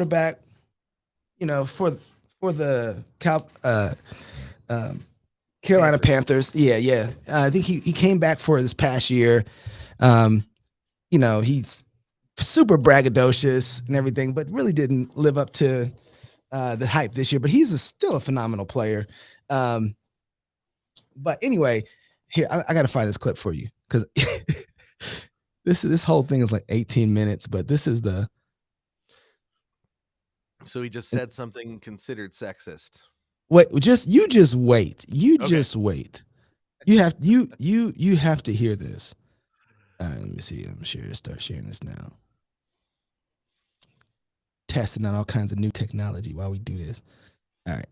quarterback, for the Carolina Panthers. Yeah. I think he came back for this past year. He's super braggadocious and everything, but really didn't live up to the hype this year. But he's still a phenomenal player. But anyway, here I got to find this clip for you because this whole thing is like 18 minutes. But this is the. So he just said something considered sexist. Wait, just wait. Just wait. You have to hear this. Let me see. I'm sure to start sharing this now. Testing out all kinds of new technology while we do this. All right.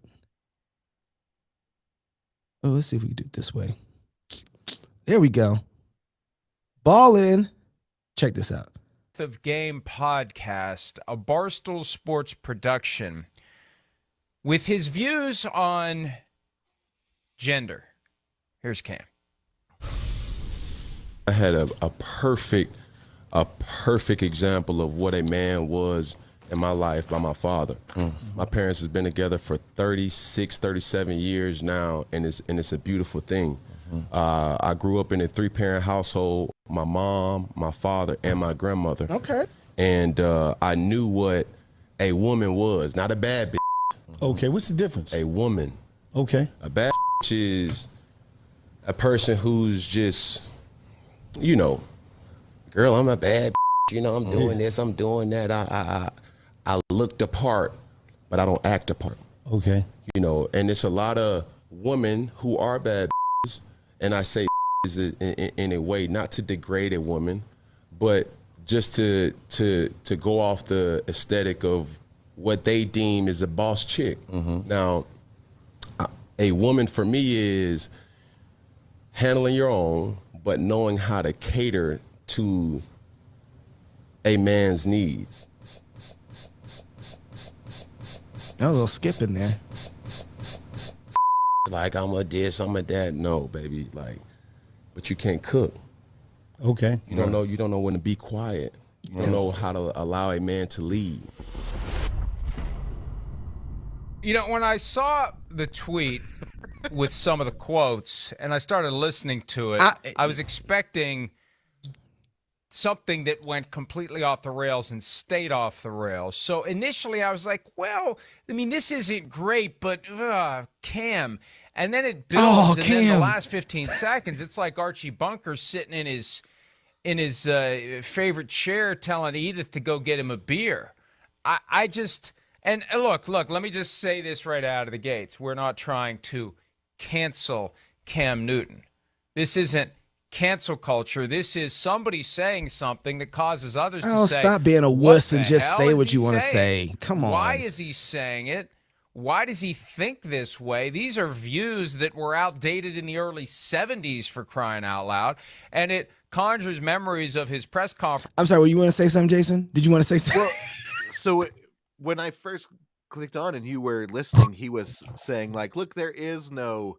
Oh, let's see if we can do it this way. There we go. Ball in. Check this out. Of Game podcast, a Barstool Sports production, with his views on gender. Here's Cam. I had a perfect example of what a man was in my life by my father. My parents has been together for 36, 37 years now, and it's a beautiful thing. I grew up in a 3-parent household, my mom, my father, and my grandmother. Okay. And I knew what a woman was, not a bad bitch. Okay, what's the difference? A woman. Okay. A bad bitch is a person who's just, girl, I'm a bad bitch. I'm doing this, I'm doing that. I look the part, but I don't act the part. Okay. And it's a lot of women who are bad bitches, and I say in a way not to degrade a woman, but just to go off the aesthetic of what they deem is a boss chick. Now, a woman for me is handling your own, but knowing how to cater to a man's needs. That was a little skip in there. Like, I'm a this, I'm a that. No, baby. Like, but you can't cook. Okay. You don't know when to be quiet. You don't know how to allow a man to lead. When I saw the tweet with some of the quotes and I started listening to it, I was expecting something that went completely off the rails and stayed off the rails. So initially I was like, well, I mean, this isn't great, but Cam. And then it builds, and then the last 15 seconds, it's like Archie Bunker sitting in his favorite chair telling Edith to go get him a beer. And look, let me just say this right out of the gates. We're not trying to cancel Cam Newton. This isn't cancel culture. This is somebody saying something that causes others to say, stop being a wuss and just say what you want to say. Come on. Why is he saying it? Why does he think this way? These are views that were outdated in the early 70s, for crying out loud. And it conjures memories of his press conference. I'm sorry, you want to say something, Jason? Did you want to say something? Well, so when I first clicked on and you were listening, he was saying, like, look, there is no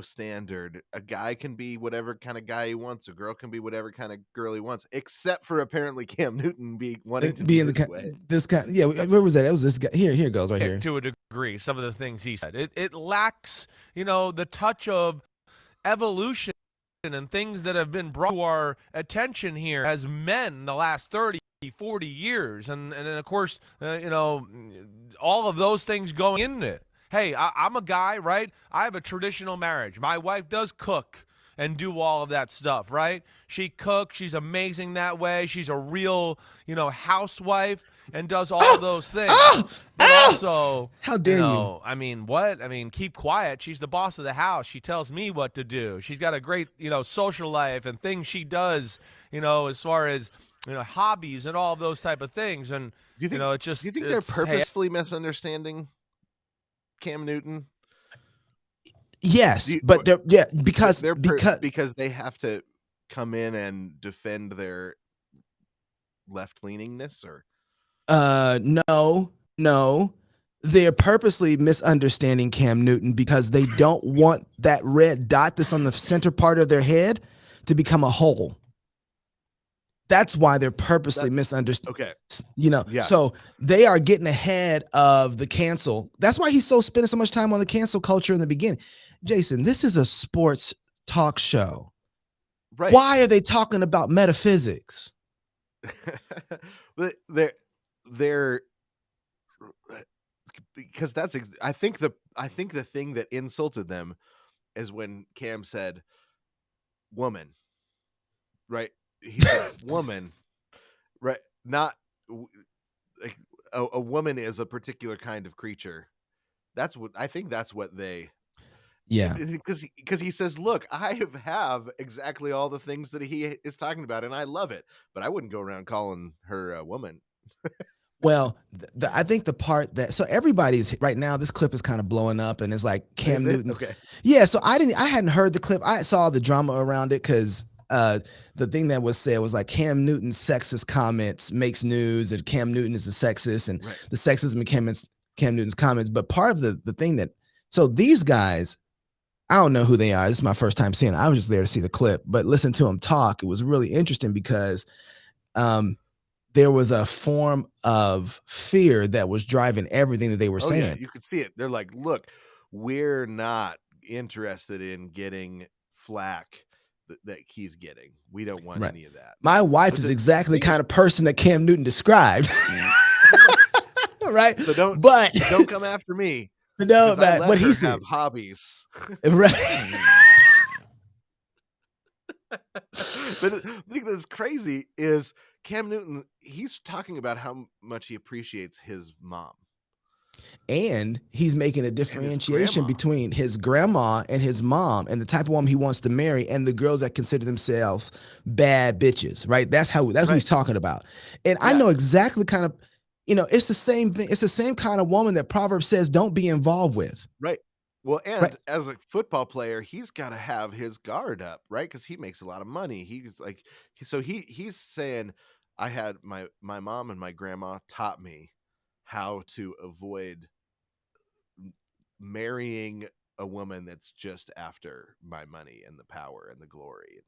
standard. A guy can be whatever kind of guy he wants. A girl can be whatever kind of girl he wants, except for apparently Cam Newton wanting to be in this way. This guy, yeah. Where was that? It was this guy. Here it goes right here. To a degree, some of the things he said, it lacks, the touch of evolution and things that have been brought to our attention here as men the last 30, 40 years, and then of course, all of those things going into it. Hey, I'm a guy, right? I have a traditional marriage. My wife does cook and do all of that stuff, right? She cooks. She's amazing that way. She's a real, housewife and does all of those things. But also, how dare you? I mean, what? I mean, keep quiet. She's the boss of the house. She tells me what to do. She's got a great, social life and things she does, as far as, hobbies and all of those type of things. And, do you think they're purposefully misunderstanding Cam Newton? Yes, but because they have to come in and defend their left-leaningness, or no, they're purposely misunderstanding Cam Newton because they don't want that red dot that's on the center part of their head to become a hole. That's why they're purposely misunderstanding. Okay. Yeah. So they are getting ahead of the cancel. That's why he's spending so much time on the cancel culture in the beginning. Jason, this is a sports talk show. Right. Why are they talking about metaphysics? they're because I think the thing that insulted them is when Cam said woman, right? He said woman, right? Not like a woman is a particular kind of creature. That's what I think. That's what they. Yeah, because he says, look, I have exactly all the things that he is talking about, and I love it, but I wouldn't go around calling her a woman. Well, I think the part that everybody's right now, this clip is kind of blowing up, and it's like Cam Newton's. Okay. Yeah, so I hadn't heard the clip. I saw the drama around it because the thing that was said was like Cam Newton's sexist comments makes news, and Cam Newton is a sexist, and the sexism in Cam Newton's comments. But part of the thing that these guys, I don't know who they are. This is my first time seeing it. I was just there to see the clip, but listen to them talk. It was really interesting because there was a form of fear that was driving everything that they were saying. Yeah, you could see it. They're like, look, we're not interested in getting flack that he's getting. We don't want any of that. My wife is exactly the kind of person that Cam Newton described. Right? So don't come after me. No, but he said have hobbies. Right. But the thing that's crazy is Cam Newton, he's talking about how much he appreciates his mom. And he's making a differentiation between his grandma and his mom and the type of woman he wants to marry and the girls that consider themselves bad bitches, right? That's what he's talking about. And I know exactly kind of, it's the same thing. It's the same kind of woman that Proverbs says don't be involved with. Right. Well, and as a football player, he's got to have his guard up, right? Because he makes a lot of money. He's like, he's saying, I had my mom and my grandma taught me how to avoid marrying a woman that's just after my money and the power and the glory.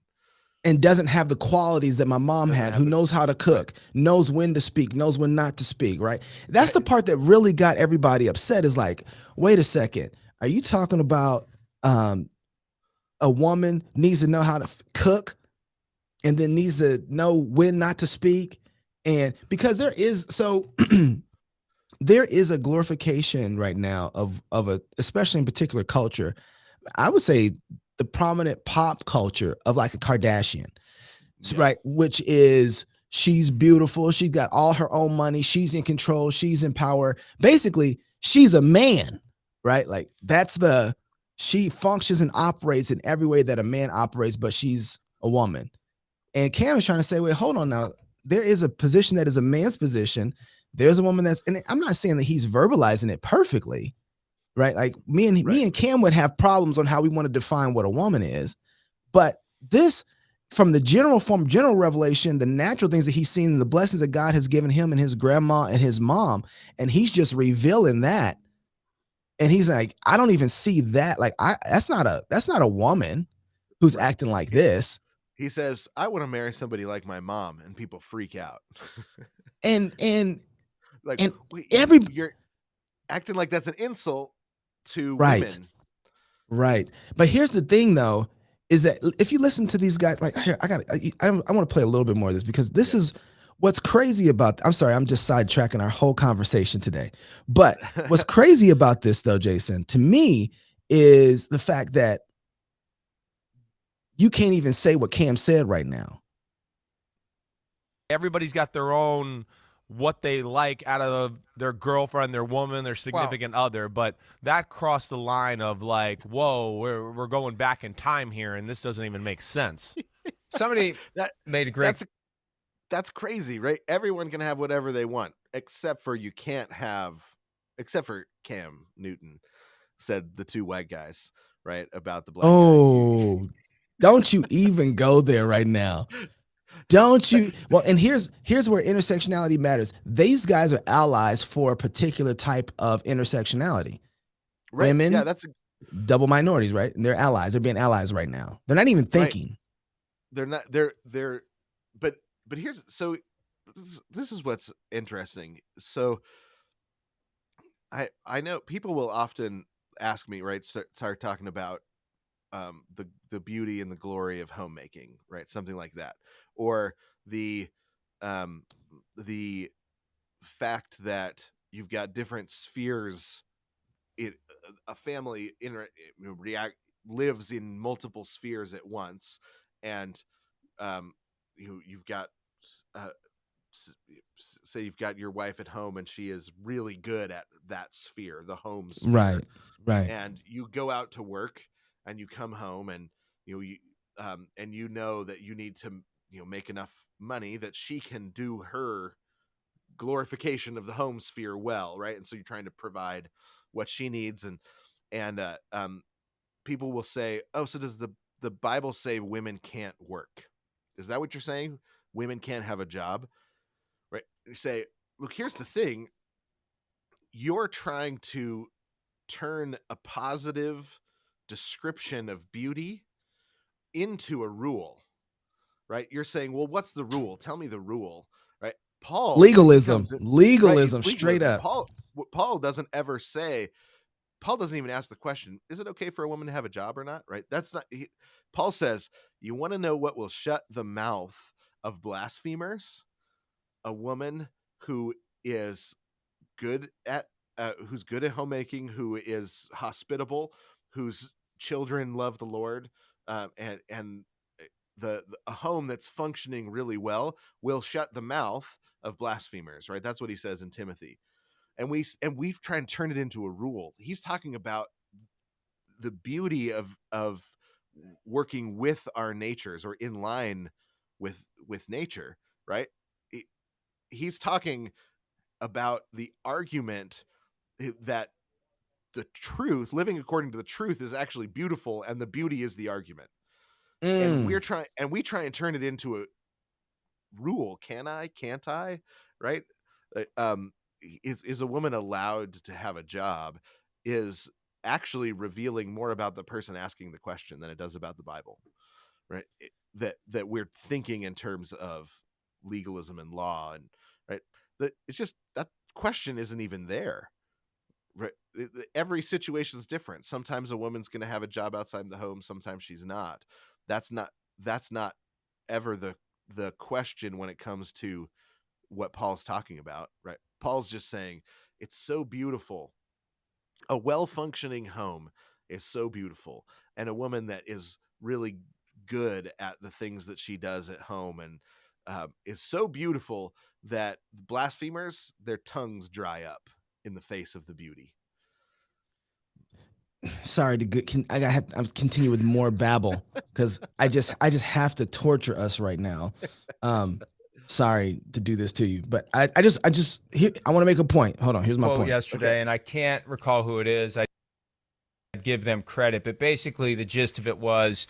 And doesn't have the qualities that my mom had, who knows how to cook, knows when to speak, knows when not to speak, right? That's the part that really got everybody upset is like, wait a second. Are you talking about a woman needs to know how to cook and then needs to know when not to speak? And because there is a glorification right now of especially in particular culture, I would say the prominent pop culture of like a Kardashian, right? Which is she's beautiful. She's got all her own money. She's in control. She's in power. Basically, she's a man. Right? Like she functions and operates in every way that a man operates, but she's a woman. And Cam is trying to say, wait, hold on now. There is a position that is a man's position. There's a woman and I'm not saying that he's verbalizing it perfectly, right? Like me and Cam would have problems on how we want to define what a woman is. But this, from the general revelation, the natural things that he's seen, the blessings that God has given him and his grandma and his mom, and he's just revealing that. And he's like, I don't even see that. Like, that's not a woman who's acting like this. He says, I want to marry somebody like my mom, and people freak out. and like, and you're acting like that's an insult to women. Right. But here's the thing, though, is that if you listen to these guys, like, here, I want to play a little bit more of this because this is what's crazy about, I'm sorry, I'm just sidetracking our whole conversation today. But what's crazy about this, though, Jason, to me, is the fact that you can't even say what Cam said right now. Everybody's got their own what they like out of their girlfriend, their woman, their significant other, but that crossed the line of like, whoa, we're going back in time here, and this doesn't even make sense. Somebody made a great. That's crazy, right? Everyone can have whatever they want, except for Cam Newton, said the two white guys, right, about the black guy. Don't you even go there right now. Don't you? Well, and here's where intersectionality matters. These guys are allies for a particular type of intersectionality. Right. Women, that's double minorities, right? And they're allies. They're being allies right now. They're not even thinking. Right. They're not. But but this is what's interesting. So I know people will often ask me, right, start talking about the beauty and the glory of homemaking, right, something like that, or the the fact that you've got different spheres. A family react lives in multiple spheres at once, and you've got uh, say you've got your wife at home and she is really good at that sphere, the home sphere, Right. and you go out to work and you come home and and you know that you need to make enough money that she can do her glorification of the home sphere well, right? And so you're trying to provide what she needs, and people will say, oh, so does the Bible say women can't work? Is that what you're saying? Women can't have a job, right? You say, look, here's the thing. You're trying to turn a positive description of beauty into a rule, right? You're saying, well, what's the rule? Tell me the rule, right? Paul Legalism, right, straight up. Paul doesn't ever say. Paul doesn't even ask the question, is it okay for a woman to have a job or not? Right? That's not. Paul says, you want to know what will shut the mouth of blasphemers? A woman who is good at who's good at homemaking, who is hospitable, whose children love the Lord, and a home that's functioning really well will shut the mouth of blasphemers, right? That's what he says in Timothy. And we've tried to turn it into a rule. He's talking about the beauty of working with our natures, or in line with nature, right? He's talking about the argument that the truth, living according to the truth, is actually beautiful, and the beauty is the argument. And we try and turn it into a rule. Can't I, right? Is a woman allowed to have a job is actually revealing more about the person asking the question than it does about the Bible, right? That we're thinking in terms of legalism and law, and right, that it's just that question isn't even there, right? Every situation is different. Sometimes a woman's going to have a job outside the home, sometimes she's not. That's not ever the question when it comes to what Paul's talking about, right? Paul's just saying it's so beautiful. A well-functioning home is so beautiful, and a woman that is really good at the things that she does at home and is so beautiful that blasphemers, their tongues dry up in the face of the beauty. Sorry I'm continue with more babble because I just have to torture us right now. Sorry to do this to you, but I want to make a point. Hold on, here's my point. Yesterday, okay. And I can't recall who it is. I give them credit, but basically the gist of it was,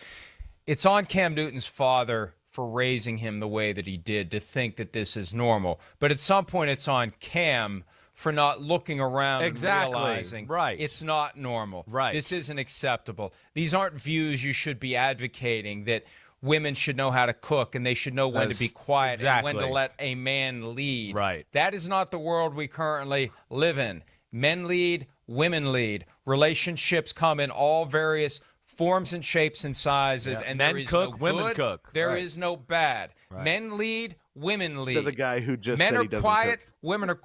it's on Cam Newton's father for raising him the way that he did to think that this is normal. But at some point, it's on Cam for not looking around and realizing it's not normal. Right. This isn't acceptable. These aren't views you should be advocating, that women should know how to cook and they should know when to be quiet and when to let a man lead. Right. That is not the world we currently live in. Men lead, women lead. Relationships come in all various forms and shapes and sizes, and men there is cook, no women good, cook. There is no bad. Men lead, women lead. So the guy who just men said are he doesn't quiet, cook. women are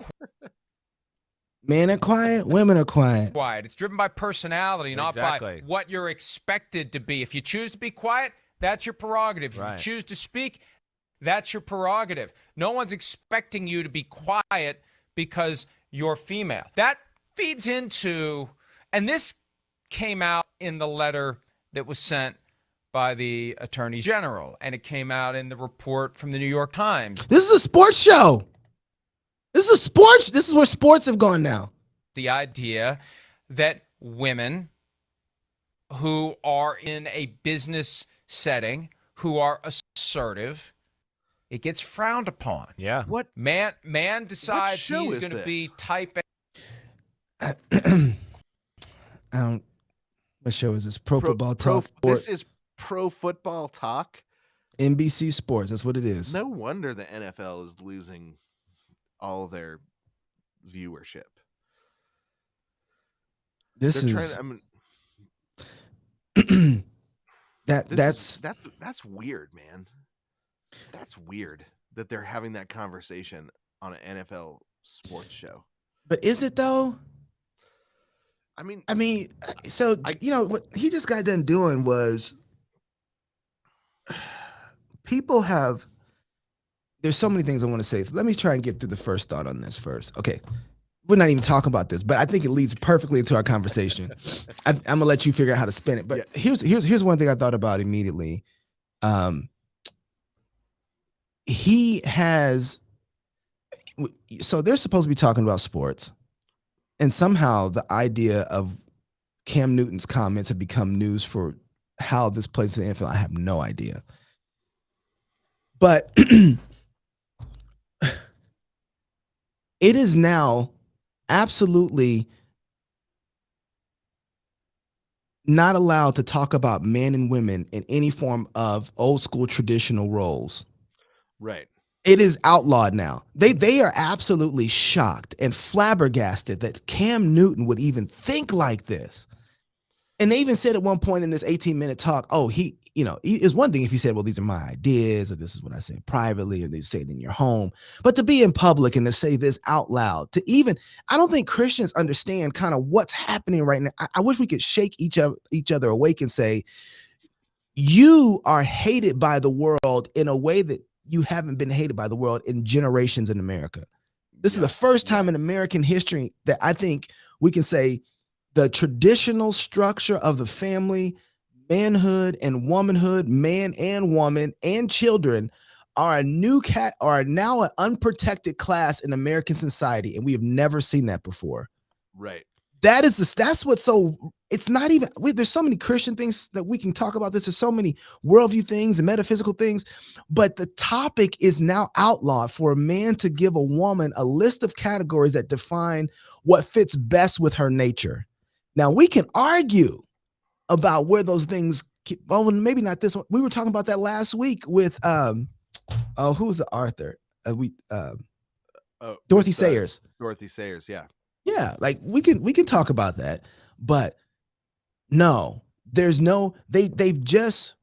Men are quiet, women are quiet. It's driven by personality, not by what you're expected to be. If you choose to be quiet, that's your prerogative. If you choose to speak, that's your prerogative. No one's expecting you to be quiet because you're female. That feeds into, and this came out in the letter that was sent by the Attorney General, and it came out in the report from the New York Times. This is a sports show. This is where sports have gone now. The idea that women who are in a business setting, who are assertive, it gets frowned upon. Yeah. What man decides he's going to be type A. What show is this? Pro Football Talk? This is Pro Football Talk. NBC Sports. That's what it is. No wonder the NFL is losing all their viewership. This They're is trying to, that's weird, man. That's weird that they're having that conversation on an NFL sports show. But is it though? I mean, so you know what he just got done doing was people have. There's so many things I want to say. Let me try and get through the first thought on this first. Okay. We're not even talking about this, but I think it leads perfectly into our conversation. I'm gonna let you figure out how to spin it. But here's one thing I thought about immediately. He has, so they're supposed to be talking about sports, and somehow the idea of Cam Newton's comments have become news for how this plays in the NFL. I have no idea, but it is now absolutely not allowed to talk about men and women in any form of old school traditional roles. Right. It is outlawed now. They are absolutely shocked and flabbergasted that Cam Newton would even think like this. And they even said at one point in this 18-minute talk, it's one thing if he said, well, these are my ideas, or this is what I say privately, or they say it in your home. But to be in public and to say this out loud, I don't think Christians understand kind of what's happening right now. I wish we could shake each other awake and say, you are hated by the world in a way that you haven't been hated by the world in generations in America. This is the first time in American history that I think we can say the traditional structure of the family, manhood and womanhood, man and woman and children are now an unprotected class in American society, and we have never seen that before. Right. That's what's so. It's not even. There's so many Christian things that we can talk about this. There's so many worldview things and metaphysical things, but the topic is now outlawed for a man to give a woman a list of categories that define what fits best with her nature. Now we can argue about where those things. Well, maybe not this one. We were talking about that last week with who was it? Arthur? Dorothy Sayers. Dorothy Sayers, yeah. Yeah, like we can talk about that, but no, there's no. They've just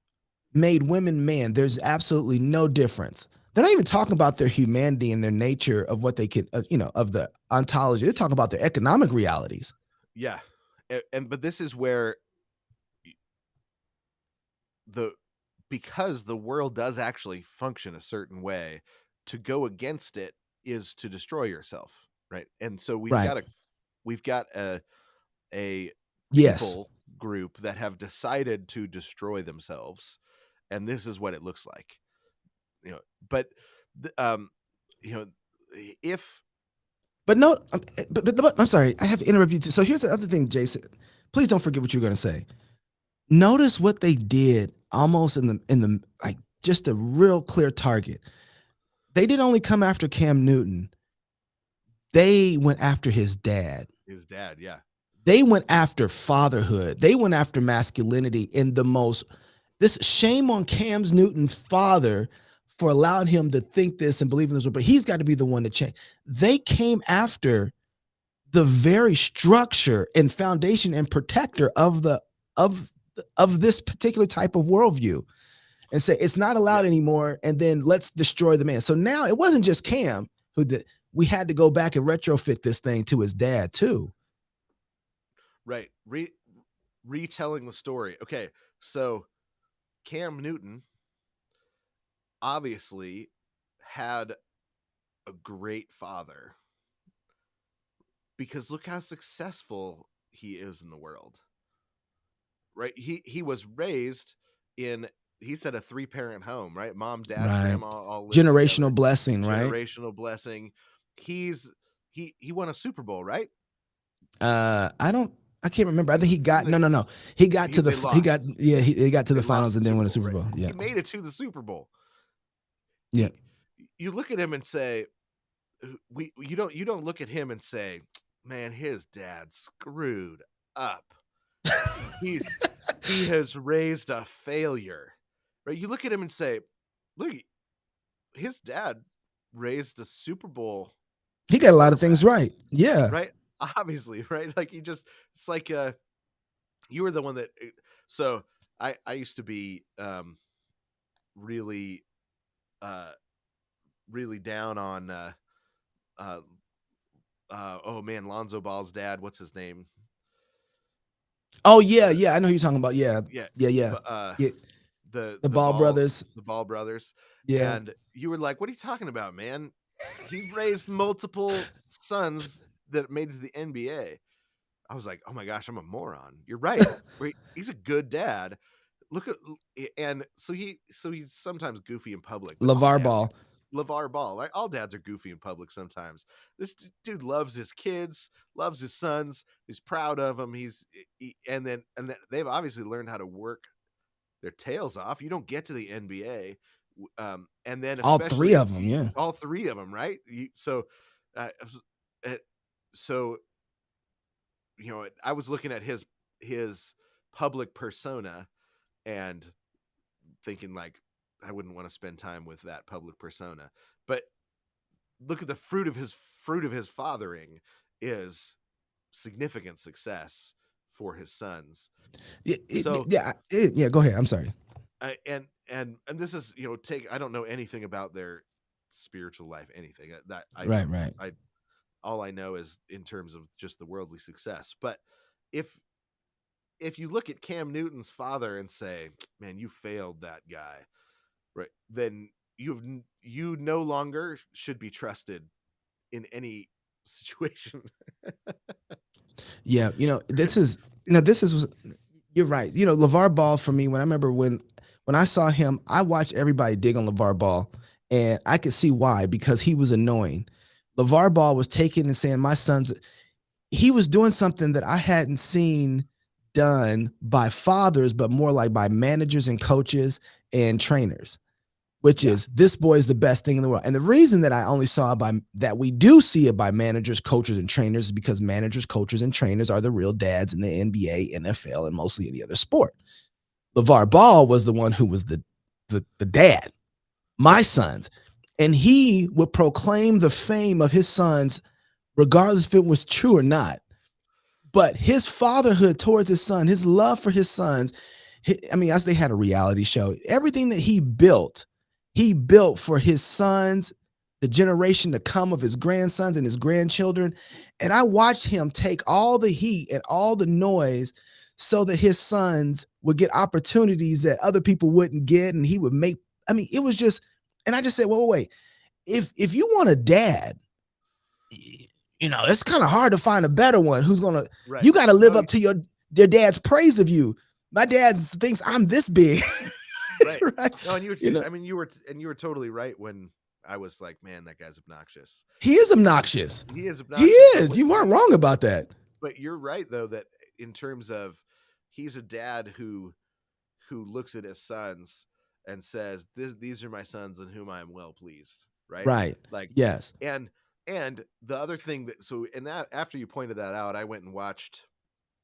made women man. There's absolutely no difference. They're not even talking about their humanity and their nature of what they can, of the ontology. They're talking about their economic realities. Yeah, but this is where because the world does actually function a certain way, to go against it is to destroy yourself, right? And so we've got a people group that have decided to destroy themselves, and this is what it looks like, But I'm sorry, I have to interrupt you too. So here's the other thing, Jason. Please don't forget what you were going to say. Notice what they did almost in the like just a real clear target. They didn't only come after Cam Newton. They went after his dad. His dad, yeah. They went after fatherhood. They went after masculinity in the most. This shame on Cam Newton's father for allowing him to think this and believe in this, but he's got to be the one to change. They came after the very structure and foundation and protector of this particular type of worldview, and say it's not allowed anymore. And then let's destroy the man. So now it wasn't just Cam who did. We had to go back and retrofit this thing to his dad too. Right. Retelling the story. Okay. So Cam Newton obviously had a great father, because look how successful he is in the world. Right? He was raised in, he said, a 3-parent home, right? Mom, dad, grandma, all generational together. Blessing, right? Generational blessing. He won a Super Bowl, right? I can't remember. I think he got no. He got to the finals and then won a Super Bowl. Right? Yeah. He made it to the Super Bowl. Yeah. You look at him and say, you don't look at him and say, man, his dad screwed up. He has raised a failure. Right? You look at him and say, look, his dad raised a Super Bowl. He got a lot of things right. Yeah. Right. Obviously, right. Like it's like you were the one that. So I used to be really really down on oh man, Lonzo Ball's dad. What's his name? Oh yeah, yeah. I know who you're talking about. Yeah, Yeah, yeah. Yeah. The Ball brothers. the Ball brothers. Yeah. And you were like, "What are you talking about, man? He raised multiple sons that made it to the NBA." I was like, "Oh my gosh, I'm a moron." You're right. He's a good dad. Look at, and so he's sometimes goofy in public. But LeVar Ball. LeVar Ball, right? All dads are goofy in public sometimes. This dude loves his kids, loves his sons. He's proud of them. And then they've obviously learned how to work their tails off. You don't get to the NBA, and then All three of them, yeah. all three of them, right? So you know, I was looking at his public persona and thinking like, I wouldn't want to spend time with that public persona. But look at the fruit of his fathering is significant success for his sons. Yeah. Go ahead. I'm sorry. And this is, you know, I don't know anything about their spiritual life, anything that Right. All I know is in terms of just the worldly success. But if you look at Cam Newton's father and say, man, you failed that guy, right? Then you no longer should be trusted in any situation. Yeah. This is you're right. LeVar Ball for me, when I saw him, I watched everybody dig on LeVar Ball, and I could see why, because he was annoying. LeVar Ball was taking and saying, he was doing something that I hadn't seen done by fathers, but more like by managers and coaches and trainers, which is, this boy is the best thing in the world. And the reason that I only saw that we do see it by managers, coaches, and trainers is because managers, coaches, and trainers are the real dads in the NBA, NFL, and mostly any other sport. LeVar Ball was the one who was the dad, my sons. And he would proclaim the fame of his sons, regardless if it was true or not. But his fatherhood towards his son, his love for his sons, as they had a reality show, everything that he built for his sons, the generation to come of his grandsons and his grandchildren. And I watched him take all the heat and all the noise so that his sons would get opportunities that other people wouldn't get. And he would it was just, and I just said, well, wait, if you want a dad, it's kind of hard to find a better one who's going to, you got to live up to your dad's praise of you. My dad thinks I'm this big. Right. No, and you were totally right when I was like, man, that guy's obnoxious. He is obnoxious. He is obnoxious. He is. You weren't wrong about that. But you're right, though, that in terms of, he's a dad who looks at his sons and says, these are my sons in whom I am well pleased. Right. Like, yes. And the other thing that after you pointed that out, I went and watched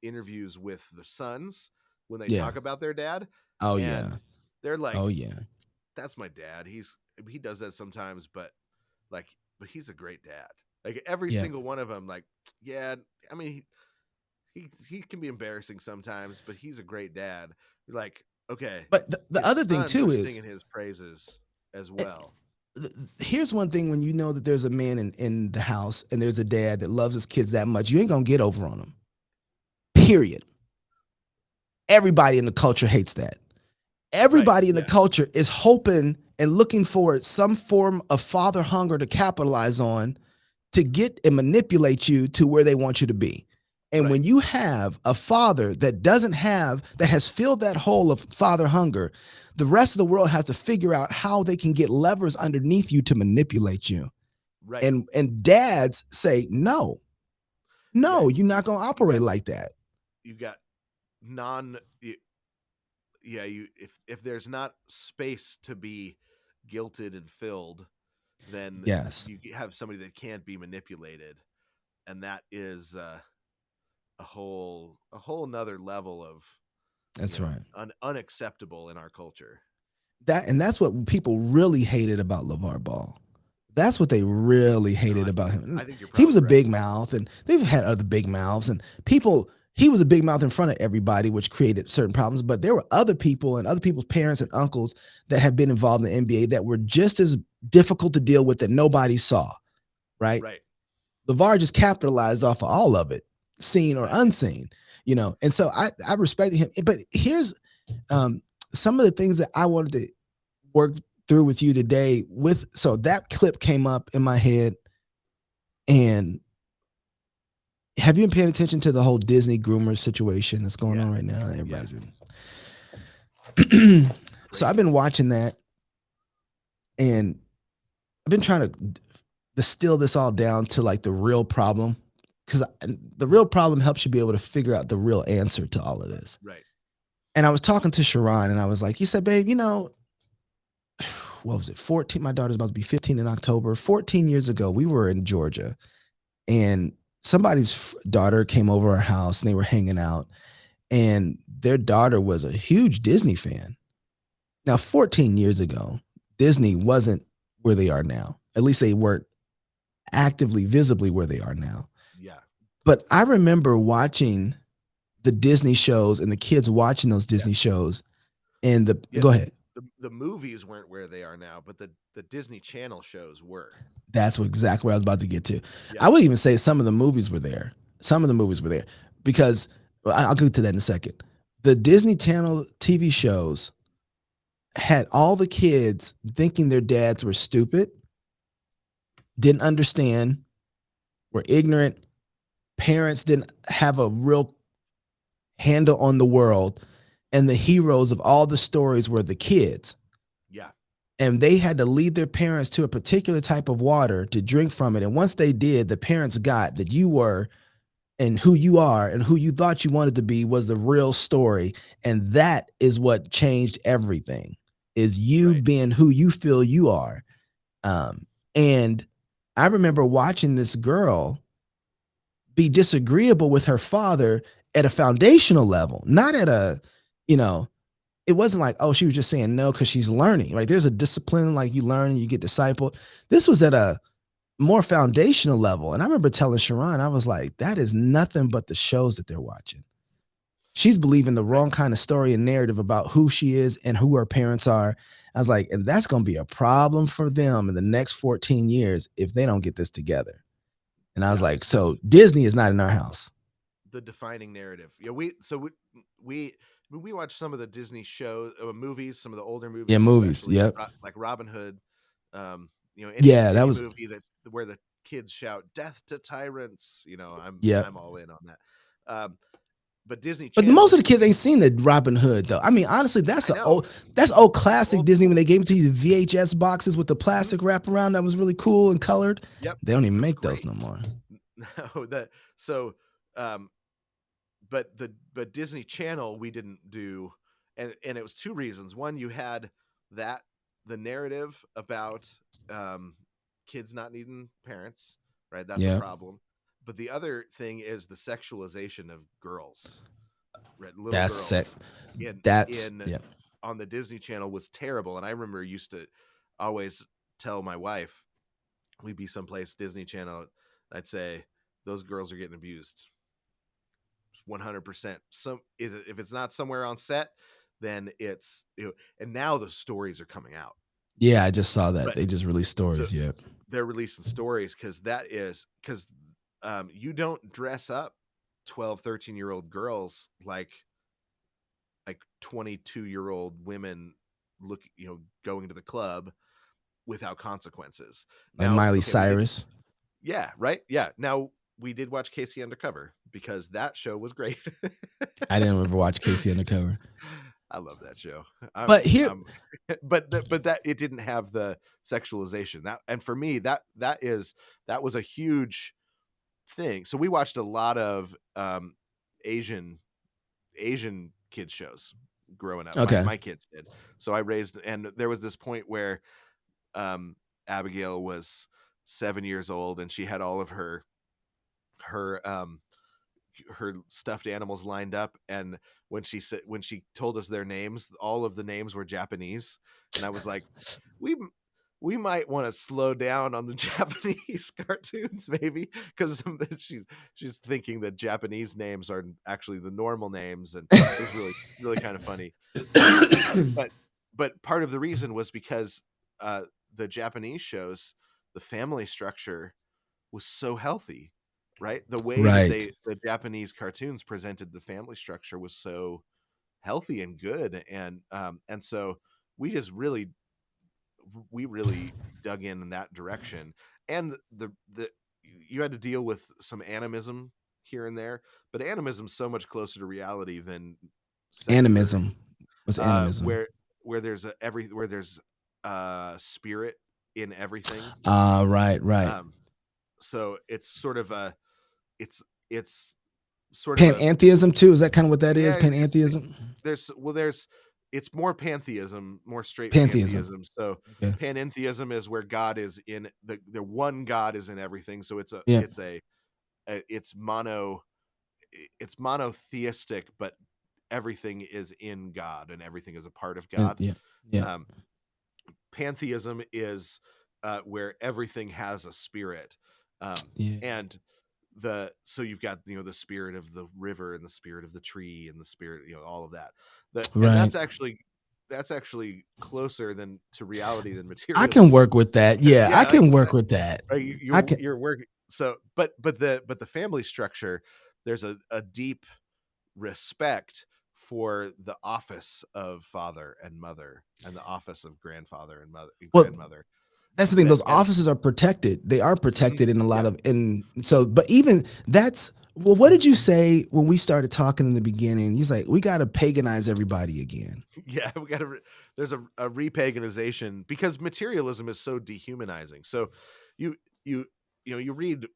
interviews with the sons when they talk about their dad. Oh, yeah. They're like, oh, yeah, that's my dad. He does that sometimes, but he's a great dad. Like every single one of them, like, yeah, I mean, he can be embarrassing sometimes, but he's a great dad. You're like, okay. But the other thing too is singing his praises as well. Here's one thing: when you know that there's a man in the house and there's a dad that loves his kids that much, you ain't gonna get over on them. Period. Everybody in the culture hates that. Everybody in the culture is hoping and looking for some form of father hunger to capitalize on, to get and manipulate you to where they want you to be. And when you have a father that has filled that hole of father hunger, the rest of the world has to figure out how they can get levers underneath you to manipulate you. Right. And dads say, no, you're not going to operate like that. You got if there's not space to be guilted and filled, then you have somebody that can't be manipulated. And that is a whole nother level of, that's right, unacceptable in our culture. that's what people really hated about LeVar Ball. That's what they really hated about him. I think you're He was a probably big mouth, and they've had other big mouths, and people. He was a big mouth in front of everybody, which created certain problems. But there were other people and other people's parents and uncles that have been involved in the NBA that were just as difficult to deal with that nobody saw. Right. Right. LeVar just capitalized off of all of it, seen or unseen. And so I respected him. But here's some of the things that I wanted to work through with you today. So that clip came up in my head, and have you been paying attention to the whole Disney groomer situation that's going on right now? Everybody's really. So I've been watching that, and I've been trying to distill this all down to like the real problem, because the real problem helps you be able to figure out the real answer to all of this. Right. And I was talking to Sharon, and I was like, you said, babe, what was it? 14. My daughter's about to be 15 in October. 14 years ago, we were in Georgia, and somebody's daughter came over our house, and they were hanging out, and their daughter was a huge Disney fan. Now, 14 years ago, Disney wasn't where they are now. At least they weren't actively, visibly where they are now. Yeah. But I remember watching the Disney shows and the kids watching those Disney shows, and go ahead. The movies weren't where they are now, but the Disney Channel shows were. That's exactly what I was about to get to. Yeah. I would even say some of the movies were there. Some of the movies were there because I'll get to that in a second. The Disney Channel TV shows had all the kids thinking their dads were stupid, didn't understand, were ignorant. Parents didn't have a real handle on the world. And the heroes of all the stories were the kids. Yeah. And they had to lead their parents to a particular type of water to drink from it. And once they did, the parents got that you were and who you are and who you thought you wanted to be was the real story. And that is what changed everything, is you being who you feel you are. And I remember watching this girl be disagreeable with her father at a foundational level, not at a, it wasn't like, oh, she was just saying no because she's learning, right? There's a discipline, like you learn and you get discipled. This was at a more foundational level. And I remember telling Sharon, I was like, that is nothing but the shows that they're watching. She's believing the wrong kind of story and narrative about who she is and who her parents are. I was like, and that's going to be a problem for them in the next 14 years if they don't get this together. And I was like, so Disney is not in our house. The defining narrative. Yeah, we watched some of the Disney shows, movies, some of the older movies. Yeah, movies. Yep. Like Robin Hood. Any that was movie where the kids shout "Death to tyrants." I'm all in on that. But Disney Channel, but most of the kids ain't seen the Robin Hood though. I mean, honestly, that's old classic Disney when they gave it to you, the VHS boxes with the plastic wraparound that was really cool and colored. Yep. They don't even make those no more. No, but Disney Channel we didn't do, and it was two reasons. One, you had the narrative about kids not needing parents, right? That's a problem. But the other thing is the sexualization of girls, right? Little girls. On the Disney Channel was terrible. And I remember used to always tell my wife, we'd be someplace Disney Channel, I'd say, those girls are getting abused. 100%. If it's not somewhere on set, then it's, and now the stories are coming out. Yeah, I just saw that. They just released stories. So they're releasing stories because you don't dress up 12, 13-year-old girls like 22-year-old women going to the club without consequences. And Miley Cyrus. Yeah, right. Yeah. Now we did watch Casey Undercover because that show was great. I didn't ever watch Casey Undercover. I love that show. But that it didn't have the sexualization. And for me, that was a huge thing. So we watched a lot of Asian kids shows growing up. Okay. My kids did. So I raised, and there was this point where Abigail was 7 years old and she had all of her her stuffed animals lined up, and when she told us their names, all of the names were Japanese, and I was like, we might want to slow down on the Japanese cartoons, maybe, because she's thinking that Japanese names are actually the normal names, and it was really kind of funny. But part of the reason was because the Japanese shows, the family structure was so healthy, right? The way that the Japanese cartoons presented the family structure was so healthy and good, and so we really dug in that direction. And the you had to deal with some animism here and there, but animism's so much closer to reality than animism. What's animism? Where there's spirit in everything. Right. So it's sort of it's sort pantheism of too. Is that kind of what that is? Yeah, Pantheism. It's more pantheism, more straight Pantheism. So Okay. panentheism is where God is in the one God is in everything. So it's monotheistic, but everything is in God and everything is a part of God. Yeah. Pantheism is where everything has a spirit. And so you've got the spirit of the river and the spirit of the tree and the spirit, all of that. And that's actually closer to reality than materialism. I can work with that. Yeah, I can work with that. You're working. So, but the family structure, there's a deep respect for the office of father and mother and the office of grandfather and grandmother. That's the thing. Those offices are protected. They are protected in a lot of, but even that's, well, what did you say when we started talking in the beginning? He's like, we got to paganize everybody again. Yeah, there's a repaganization because materialism is so dehumanizing. So you read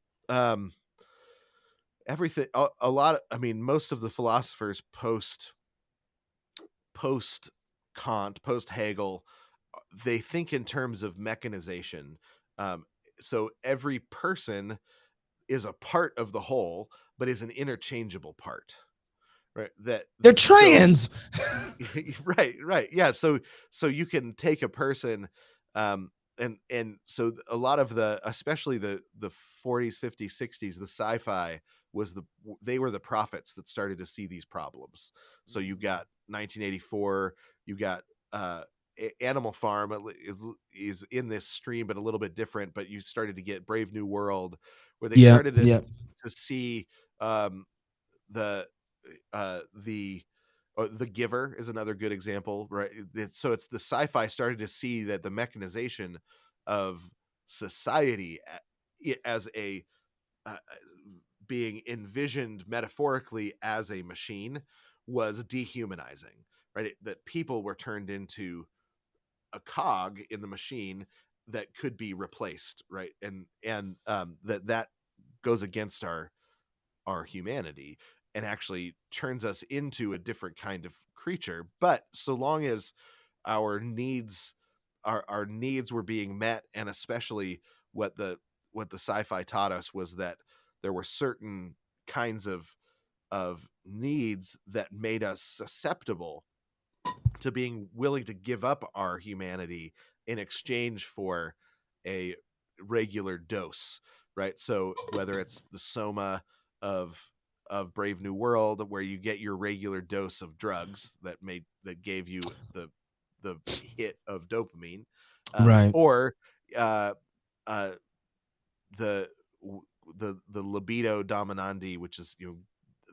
everything, a lot. I mean, most of the philosophers post Kant, post Hegel, they think in terms of mechanization. So every person is a part of the whole, but is an interchangeable part, right? That they're trans. Right. Yeah. So you can take a person, and so a lot of especially the 40s, 50s, 60s, the sci-fi they were the prophets that started to see these problems. So you got 1984, you got Animal Farm is in this stream, but a little bit different. But you started to get Brave New World, where they started to see the Giver is another good example, right? So it's the sci-fi started to see that the mechanization of society as a being envisioned metaphorically as a machine was dehumanizing, right? That people were turned into a cog in the machine that could be replaced, right? And that goes against our humanity and actually turns us into a different kind of creature. But so long as our needs were being met, and especially what the sci-fi taught us was that there were certain kinds of needs that made us susceptible to being willing to give up our humanity in exchange for a regular dose, right? So whether it's the soma of Brave New World, where you get your regular dose of drugs that gave you the hit of dopamine, Right, or the libido dominandi, which is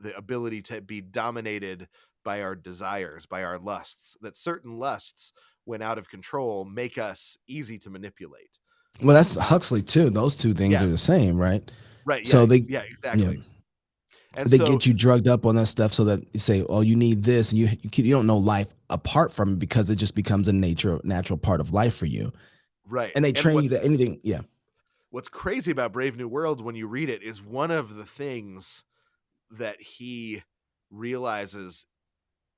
the ability to be dominated by our desires, by our lusts, that certain lusts, when out of control, make us easy to manipulate. Well, that's Huxley too. Those two things are the same, right? Right. So Exactly. And they get you drugged up on that stuff so that you say, "Oh, you need this," and you don't know life apart from it because it just becomes a natural part of life for you. Right. And they train you that anything. Yeah. What's crazy about Brave New World when you read it is one of the things that he realizes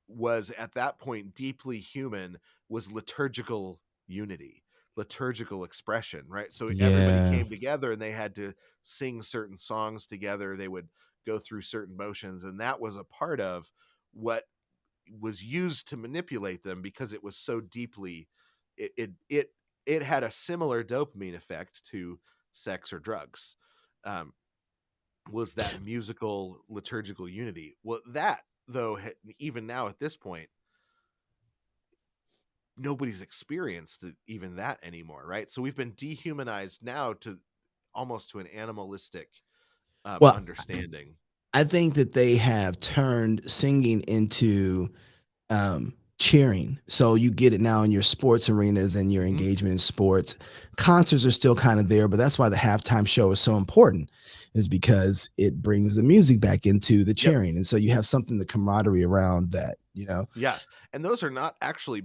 was at that point deeply human was liturgical unity, liturgical expression, right? So everybody came together and they had to sing certain songs together. They would go through certain motions, and that was a part of what was used to manipulate them, because it was so deeply, it had a similar dopamine effect to sex or drugs. Was that musical liturgical unity. Well, that though, even now at this point, nobody's experienced even that anymore, right? So we've been dehumanized now to almost to an animalistic Well, understanding. I think that they have turned singing into cheering. So you get it now in your sports arenas and your engagement in sports. Concerts are still kind of there, but that's why the halftime show is so important, is because it brings the music back into the cheering. Yep. And so you have something, the camaraderie around that, Yeah. And those are not actually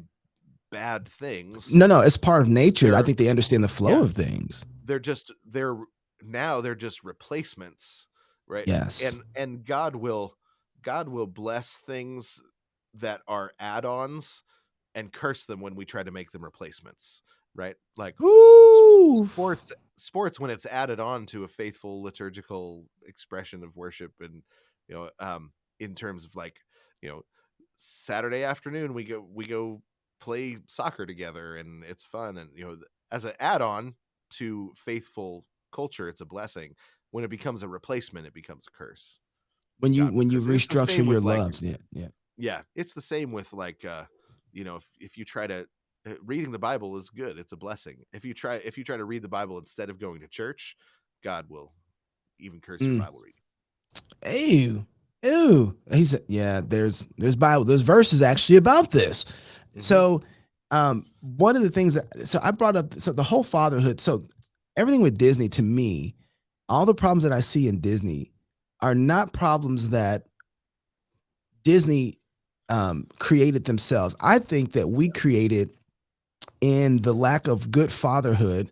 bad things. No, it's part of nature. I think they understand the flow of things. They're just replacements, right? Yes. And God will bless things that are add-ons and curse them when we try to make them replacements, right? Like sports when it's added on to a faithful liturgical expression of worship, and in terms of like, Saturday afternoon we go play soccer together and it's fun, and as an add-on to faithful culture, it's a blessing. When it becomes a replacement, it becomes a curse. When you restructure your loves, yeah, it's the same with like if you try to reading the Bible is good, it's a blessing. If you try to read the Bible instead of going to church, God will even curse your Bible reading. Ew. He said, yeah, there's verses actually about this. So one of the things so I brought up, so the whole fatherhood, so everything with Disney, to me, all the problems that I see in Disney are not problems that Disney created themselves. I think that we created, in the lack of good fatherhood,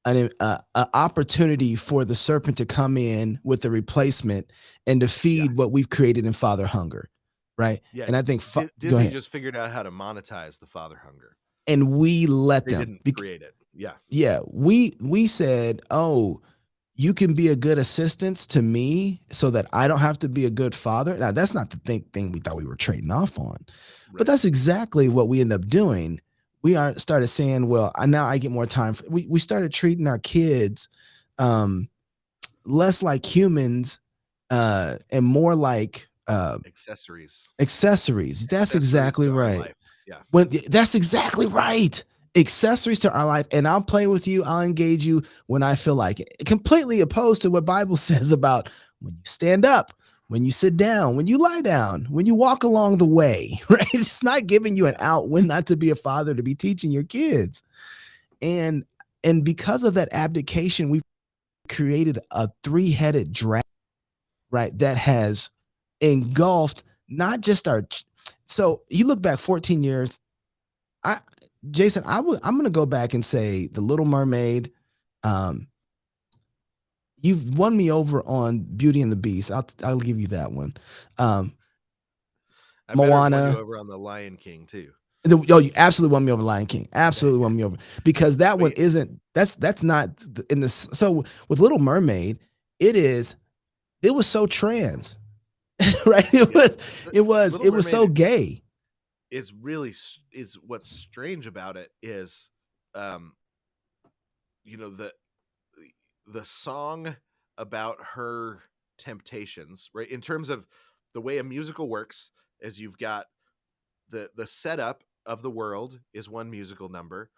an opportunity for the serpent to come in with a replacement and to feed what we've created in father hunger, right? Yeah, and I think Disney just figured out how to monetize the father hunger, and we let them. They didn't create it. Yeah, we said, oh, you can be a good assistance to me so that I don't have to be a good father. Now, that's not the thing we thought we were trading off on, but that's exactly what we end up doing. We started saying, well, now I get more time. We started treating our kids less like humans and more like accessories. That's exactly right. Yeah. That's exactly right. Accessories to our life, and I'll play with you, I'll engage you when I feel like it. Completely opposed to what Bible says about when you stand up, when you sit down, when you lie down, when you walk along the way, right? It's not giving you an out when not to be a father, to be teaching your kids. And because of that abdication, we've created a three-headed dragon, right? That has engulfed not just so you look back 14 years, Jason, I'm going to go back and say The Little Mermaid. You've won me over on Beauty and the Beast. I'll give you that one. Moana. Won you over on The Lion King too. You absolutely won me over, Lion King. Absolutely won me over, because that one isn't. That's not in this. So with Little Mermaid, it was so trans, right? It was so gay. Is what's strange about it is, the song about her temptations, right? In terms of the way a musical works, is you've got the setup of the world is one musical number.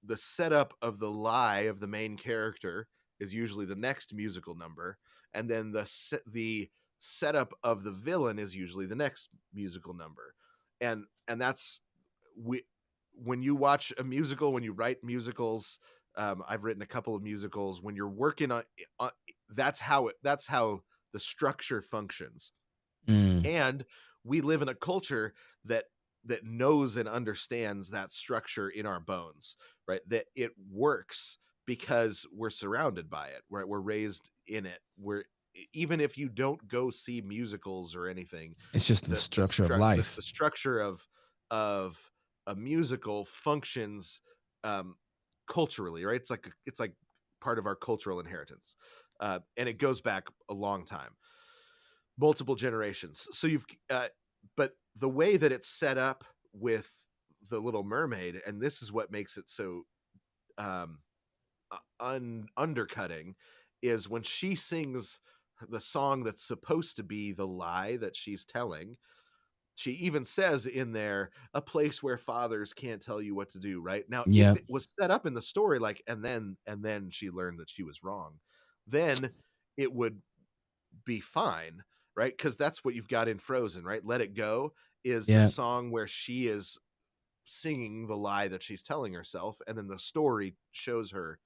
The setup of the lie of the main character is usually the next musical number, and then the setup of the villain is usually the next musical number. And that's when you watch a musical, when you write musicals, I've written a couple of musicals. When you're working on that's how the structure functions. And we live in a culture that knows and understands that structure in our bones, right? That it works because we're surrounded by it, right? We're raised in it. Even if you don't go see musicals or anything, it's just the structure of life. The structure of a musical functions culturally, right? It's like part of our cultural inheritance. and it goes back a long time, multiple generations. So but the way that it's set up with the Little Mermaid, and this is what makes it so undercutting, is when she sings the song that's supposed to be the lie that she's telling. She even says in there, a place where fathers can't tell you what to do. Right now, Yeah. if it was set up in the story, like, and then she learned that she was wrong, then it would be fine, right? Because that's what you've got in Frozen, right? Let It Go is the song where she is singing the lie that she's telling herself, and then the story shows her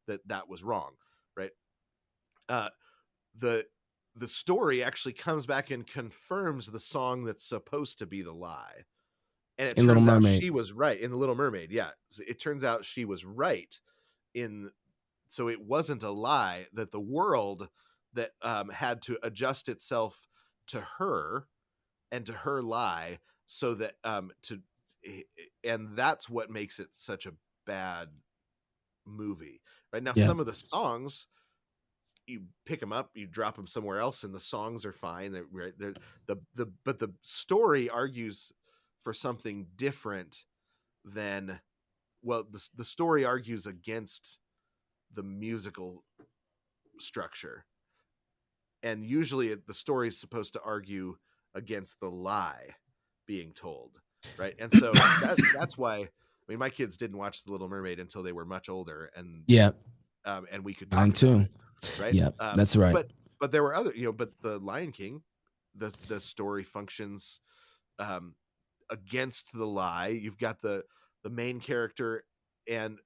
that was wrong, right? The story actually comes back and confirms the song that's supposed to be the lie, and it In Little turns out Mermaid. she was right in the Little Mermaid. Yeah, it turns out she was right so it wasn't a lie, that the world that had to adjust itself to her and to her lie, so that and that's what makes it such a bad movie. Right now, some of the songs, you pick them up, you drop them somewhere else, and the songs are fine. Right? But the story argues for something different than, well, the story argues against the musical structure, and usually the story is supposed to argue against the lie being told, right? And so that's why, I mean, my kids didn't watch The Little Mermaid until they were much older, and we could talk Mine about too. it, right? Yeah, that's right. But there were other, but the Lion King, the story functions against the lie. You've got the main character and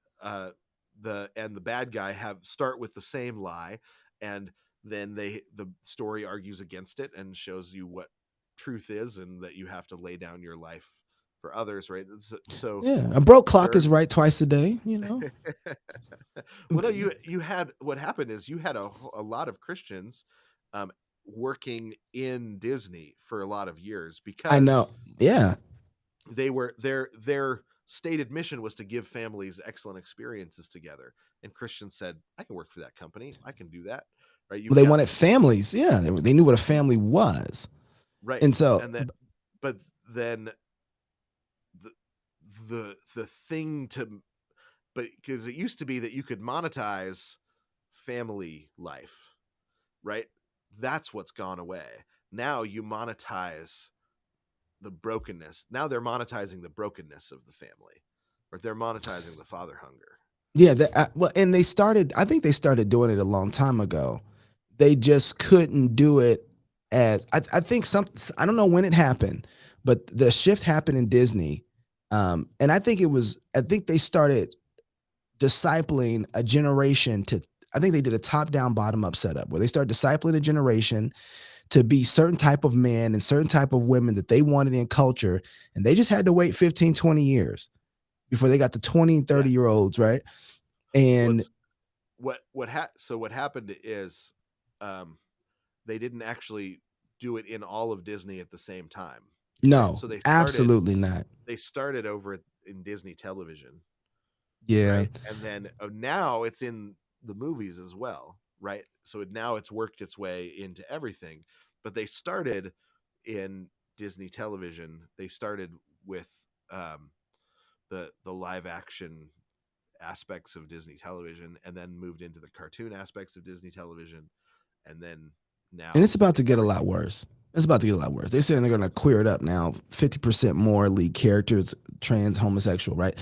the bad guy start with the same lie, and then the story argues against it and shows you what truth is, and that you have to lay down your life for others, right? So a broke clock is right twice a day, well, no, you had, what happened is you had a lot of Christians working in Disney for a lot of years, because I know. Yeah. They were their stated mission was to give families excellent experiences together, and Christians said, I can work for that company, I can do that, right? They wanted families. Yeah, they knew what a family was, right? And so, but then the thing to, but because it used to be that you could monetize family life, right? That's what's gone away. Now you monetize the brokenness. Now they're monetizing the brokenness of the family, or they're monetizing the father hunger. Yeah, and I think they started doing it a long time ago. They just couldn't do it as, I think I don't know when it happened, but the shift happened in Disney. And I think they started discipling a generation I think they did a top down, bottom up setup where they started discipling a generation to be certain type of men and certain type of women that they wanted in culture. And they just had to wait 15, 20 years before they got the 20 and 30-year-olds, right? And what happened is they didn't actually do it in all of Disney at the same time. No, right? So absolutely not. They started over in Disney television. Yeah. Right? And then now it's in the movies as well, right? So now it's worked its way into everything. But they started in Disney television. They started with the live action aspects of Disney television, and then moved into the cartoon aspects of Disney television, and then now. And it's about to get a lot worse. They're saying they're going to queer it up now. 50% more lead characters, trans, homosexual, right?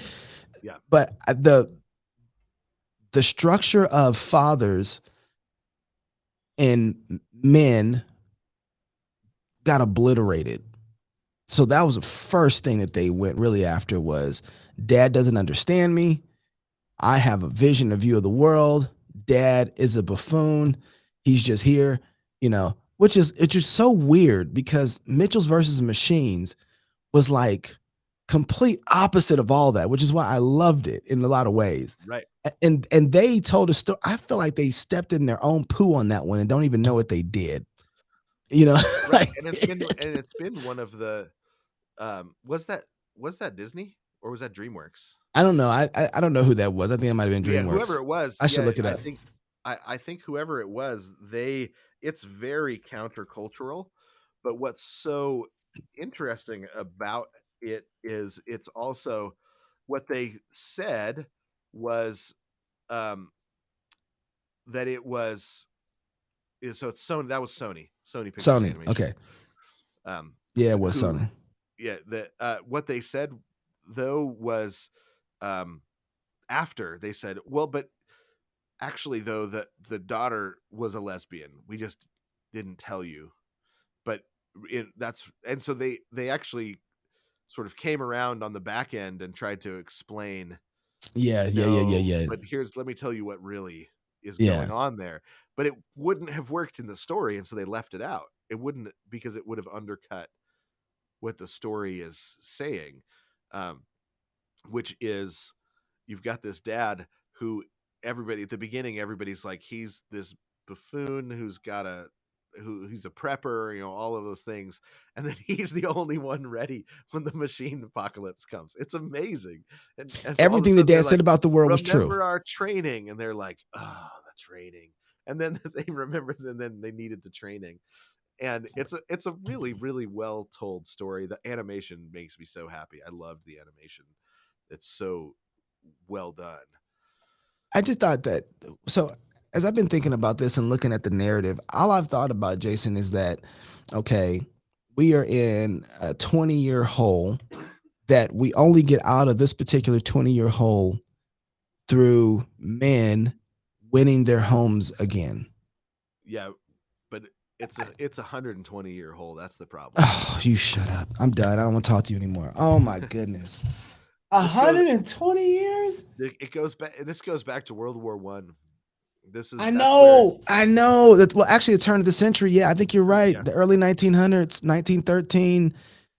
Yeah. But the structure of fathers and men got obliterated. So that was the first thing that they went really after, was dad doesn't understand me. I have a vision, a view of the world. Dad is a buffoon. He's just here, which is, it's just so weird, because Mitchell's versus Machines was like complete opposite of all that, which is why I loved it in a lot of ways. Right. And they told a story. I feel like they stepped in their own poo on that one and don't even know what they did. Right. And it's been one of the was that Disney or was that DreamWorks? I don't know. I don't know who that was. I think it might have been DreamWorks. Yeah, whoever it was. I should look it up. I think whoever it was, it's very countercultural, but what's so interesting about it is it's also what they said was that it was so it's Sony. That was Sony Pictures Sony. Animation. Okay. Yeah, it was Sony. Yeah, what they said though was after they said, well, but actually though the daughter was a lesbian. We just didn't tell you. But and so they actually sort of came around on the back end and tried to explain. Yeah. But let me tell you what really is Yeah. going on there. But it wouldn't have worked in the story, and so they left it out. It wouldn't, because it would have undercut what the story is saying, which is you've got this dad who everybody at the beginning, everybody's like, he's this buffoon who's he's a prepper, all of those things, and then he's the only one ready when the machine apocalypse comes. It's amazing. And so everything the dad said about the world was true. Remember our training, and they're like, oh, the training, and then they remember, and then they needed the training. And it's a really, really well told story. The animation makes me so happy. I loved the animation. It's so well done. I just thought that, so as I've been thinking about this and looking at the narrative, all I've thought about, Jason, is that, okay, we are in a 20-year hole that we only get out of this particular 20-year hole through men winning their homes again. Yeah, but it's a 120-year hole. That's the problem. Oh, you shut up. I'm done. I don't want to talk to you anymore. Oh my goodness. 120 years? It goes back. This goes back to World War I. I know. Well, actually, the turn of the century. Yeah, I think you're right. Yeah. The early 1900s, 1913.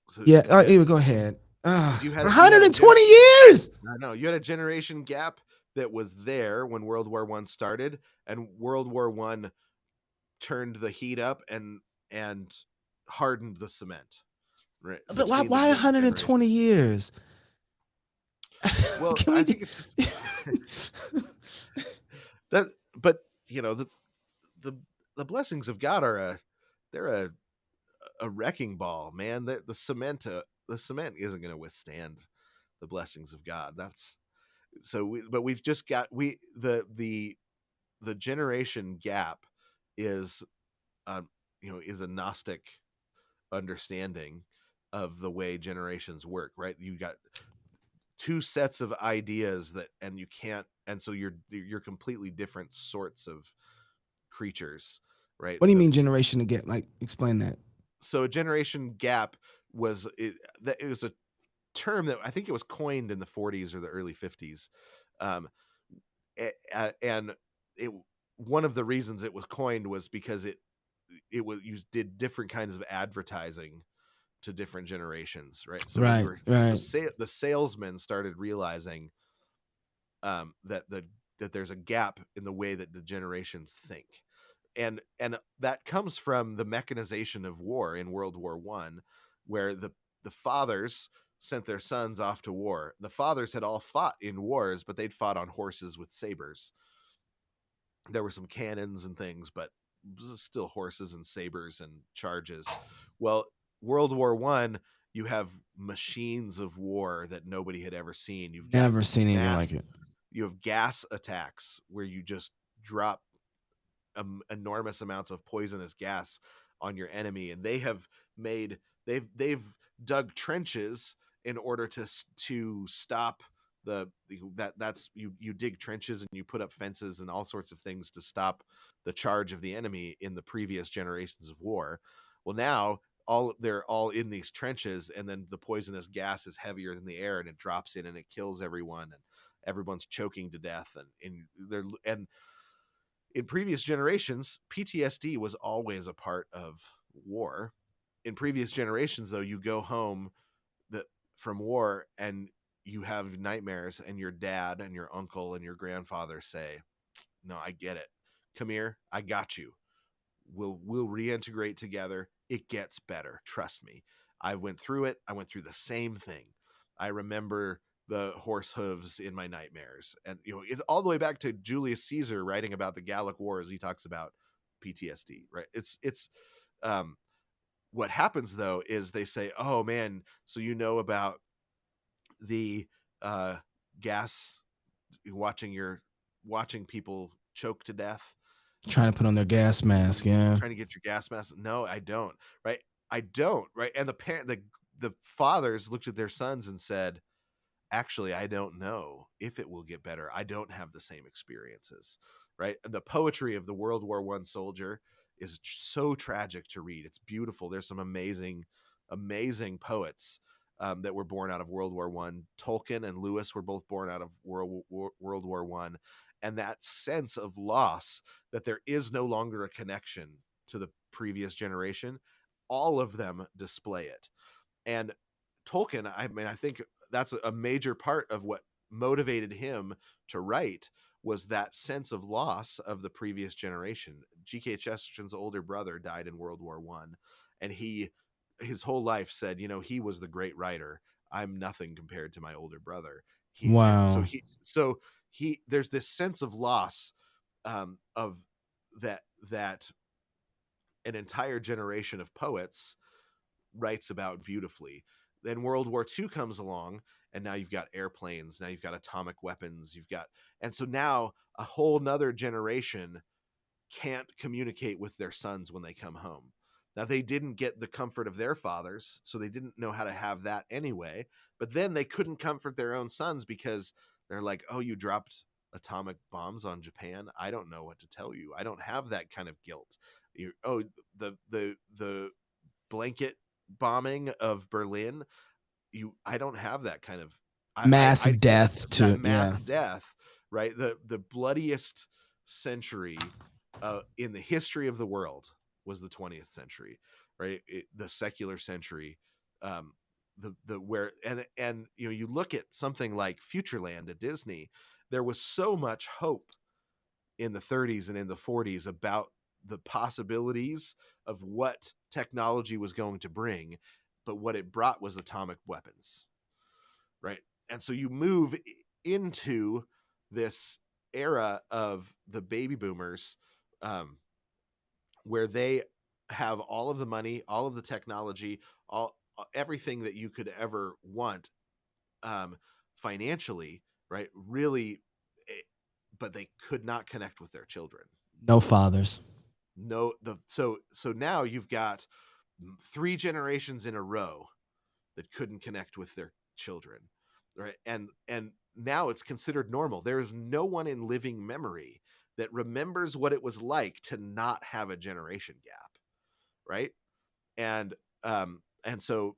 So, yeah. All right, anyway, go ahead. 120 years. I know. You had a generation gap that was there when World War I started, and World War I turned the heat up and hardened the cement. Right. But why 120 years? Well, I think it's just that, but the blessings of God are they're a wrecking ball, man. The cement isn't going to withstand the blessings of God. That's so. But we've just got the generation gap is is a Gnostic understanding of the way generations work, right? You got two sets of ideas and you can't, and so you're completely different sorts of creatures, right? What do you mean generation again? Like, explain that. So a generation gap was it was a term that I think it was coined in the 40s or the early 50s, and one of the reasons it was coined was because it was, you did different kinds of advertising to different generations, right? So right. The salesmen started realizing that there's a gap in the way that the generations think, and that comes from the mechanization of war in World War I, where the fathers sent their sons off to war. The fathers had all fought in wars, but they'd fought on horses with sabers. There were some cannons and things, but still horses and sabers and charges. Well, World War I, you have machines of war that nobody had ever seen. You've never seen anything like it. You have gas attacks where you just drop enormous amounts of poisonous gas on your enemy, and they've dug trenches in order to stop you dig trenches and you put up fences and all sorts of things to stop the charge of the enemy in the previous generations of war. Well, now they're all in these trenches, and then the poisonous gas is heavier than the air, and it drops in and it kills everyone, and everyone's choking to death. And in previous generations, PTSD was always a part of war. In previous generations, though, you go home from war and you have nightmares, and your dad and your uncle and your grandfather say, "No, I get it. Come here. I got you. We'll reintegrate together. It gets better. Trust me. I went through it. I went through the same thing. I remember the horse hooves in my nightmares. And it's all the way back to Julius Caesar writing about the Gallic Wars. He talks about PTSD, right? It's what happens though is they say, oh man, so about the gas, watching people choke to death, trying to put on their gas mask. Yeah. Trying to get your gas mask. No, I don't. Right. I don't. Right. And the fathers looked at their sons and said, actually, I don't know if it will get better. I don't have the same experiences. Right. And the poetry of the World War I soldier is so tragic to read. It's beautiful. There's some amazing poets that were born out of World War I. Tolkien and Lewis were both born out of World War I. And that sense of loss, that there is no longer a connection to the previous generation, all of them display it. And Tolkien, I think that's a major part of what motivated him to write, was that sense of loss of the previous generation. G.K. Chesterton's older brother died in World War I, and his whole life said, he was the great writer. I'm nothing compared to my older brother. Wow. So there's this sense of loss of that an entire generation of poets writes about beautifully. Then World War II comes along, and now you've got airplanes, now you've got atomic weapons, and so now a whole nother generation can't communicate with their sons when they come home. Now, they didn't get the comfort of their fathers, so they didn't know how to have that anyway, but then they couldn't comfort their own sons because they're like, oh, you dropped atomic bombs on Japan? I don't know what to tell you. I don't have that kind of guilt. The blanket bombing of Berlin, I don't have that kind of mass death death, right? The bloodiest century in the history of the world was the 20th century, right? The secular century, you look at something like Futureland at Disney, there was so much hope in the 30s and in the 40s about the possibilities of what technology was going to bring, but what it brought was atomic weapons, right? And so you move into this era of the baby boomers, where they have all of the money, all of the technology, everything that you could ever want financially, right? Really, but they could not connect with their children. No fathers. So now you've got 3 generations in a row that couldn't connect with their children, right? And now it's considered normal. There is no one in living memory that remembers what it was like to not have a generation gap, right? And so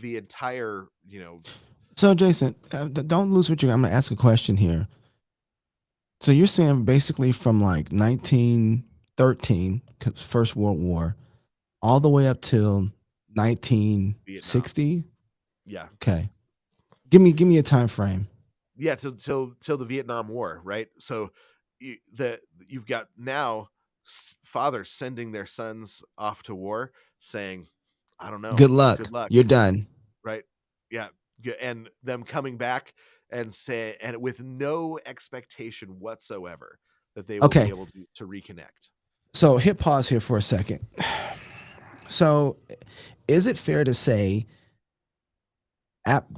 the entire, So Jason, don't lose what I'm going to ask a question here. So you're saying basically from like 1913, First World War, all the way up till 1960? Vietnam. Yeah. Okay. Give me a time frame. Yeah, till the Vietnam War, right? So you've got now fathers sending their sons off to war, saying, "I don't know, Good luck. You're done." Right? Yeah, and them coming back and with no expectation whatsoever that they will be able to reconnect. So hit pause here for a second. So, is it fair to say,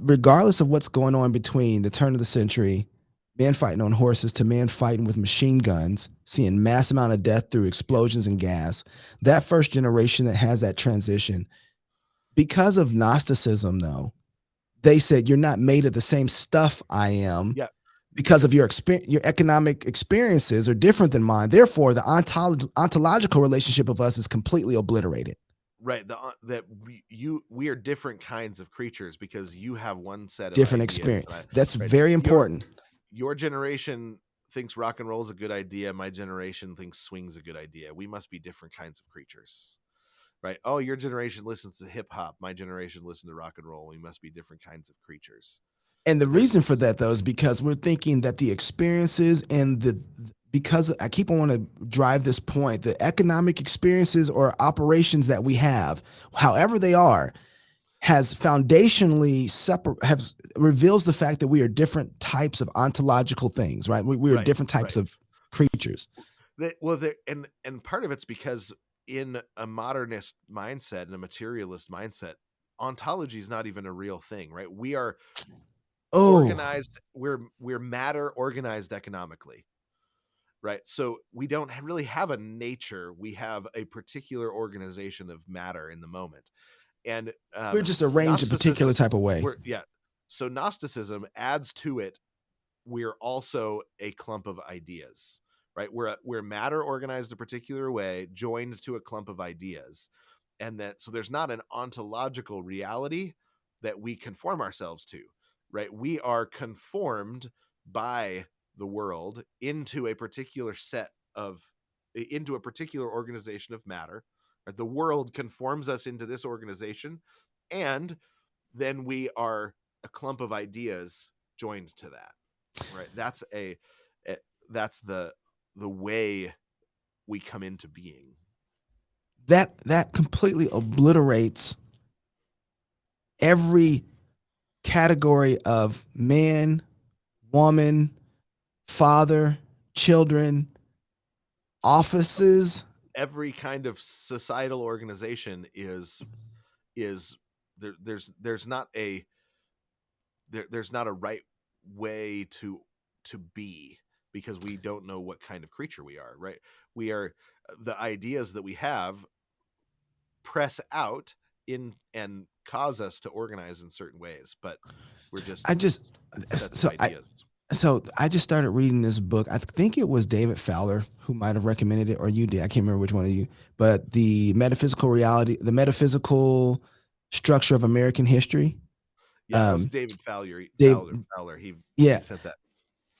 regardless of what's going on between the turn of the century, men fighting on horses to men fighting with machine guns, seeing mass amount of death through explosions and gas, that first generation that has that transition, because of Gnosticism, though, they said, you're not made of the same stuff I am. Yeah. Because of your economic experiences are different than mine. Therefore, the ontological relationship of us is completely obliterated. Right. We are different kinds of creatures because you have one set of different ideas, experience. Right? That's very important. Your generation thinks rock and roll is a good idea. My generation thinks swing's a good idea. We must be different kinds of creatures. Right. Oh, your generation listens to hip hop. My generation listens to rock and roll. We must be different kinds of creatures. And the reason for that, though, is because we're thinking that the experiences and because I keep on want to drive this point, the economic experiences or operations that we have, however they are, has foundationally reveals the fact that we are different types of ontological things, right? We are Right, different types right. of creatures. And part of it's because in a modernist mindset and a materialist mindset, ontology is not even a real thing, right? We are organized. We're matter organized economically, right? So we don't really have a nature. We have a particular organization of matter in the moment, and We're just arranged a particular type of way. So Gnosticism adds to it. We're also a clump of ideas, right? We're matter organized a particular way, joined to a clump of ideas, and so there's not an ontological reality that we conform ourselves to, right? We are conformed by the world into a particular organization of matter. Right? The world conforms us into this organization, and then we are a clump of ideas joined to that. Right. That's the way we come into being. That completely obliterates every category of man, woman, father, children, offices. Every kind of societal organization is there's not a right way to be, because we don't know what kind of creature we are, right? We are the ideas that we have press out in and cause us to organize in certain ways, but we're just sets of ideas. So I just started reading this book. I think it was David Fowler who might have recommended it, or you did. I can't remember which one of you. But the metaphysical structure of American history. Yeah, it was David Fowler. He said that.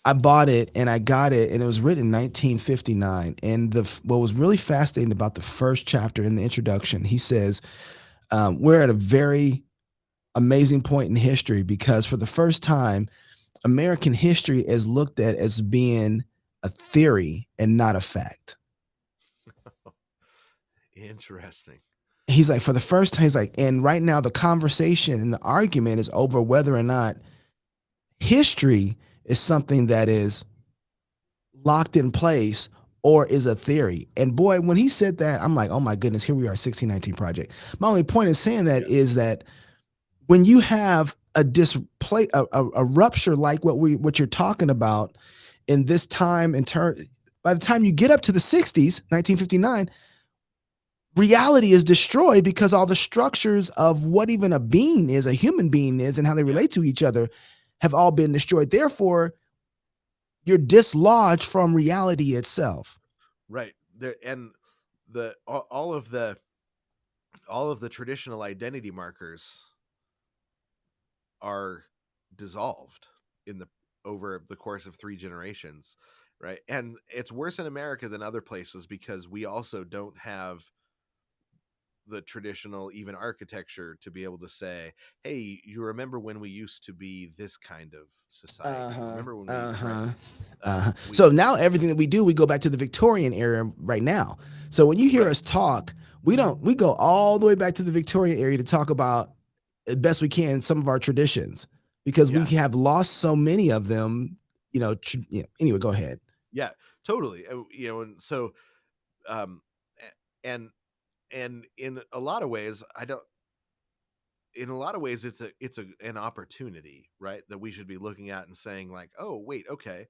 I bought it and I got it, and it was written in 1959. And what was really fascinating about the first chapter in the introduction, he says, we're at a very amazing point in history, because for the first time, American history is looked at as being a theory and not a fact. Interesting. He's like, for the first time, he's like, and right now the conversation and the argument is over whether or not history is something that is locked in place or is a theory. And boy, when he said that, I'm like, oh my goodness, here we are, 1619 Project. My only point in saying that is that when you have a rupture like what you're talking about in this time, by the time you get up to the 60s, 1959, reality is destroyed, because all the structures of what even a human being is, and how they relate to each other have all been destroyed. Therefore, you're dislodged from reality itself. Right. And all of the traditional identity markers are dissolved over the course of 3 generations, right? And it's worse in America than other places, because we also don't have the traditional even architecture to be able to say, hey, you remember when we used to be this kind of society? Remember when so now everything that we do, we go back to the Victorian era right now. So when you hear us talk, we go all the way back to the Victorian era to talk about, as best we can, some of our traditions, because we have lost so many of them, anyway, go ahead. Yeah, totally. And so and in a lot of ways, it's an opportunity, right, that we should be looking at and saying, like, oh wait, okay,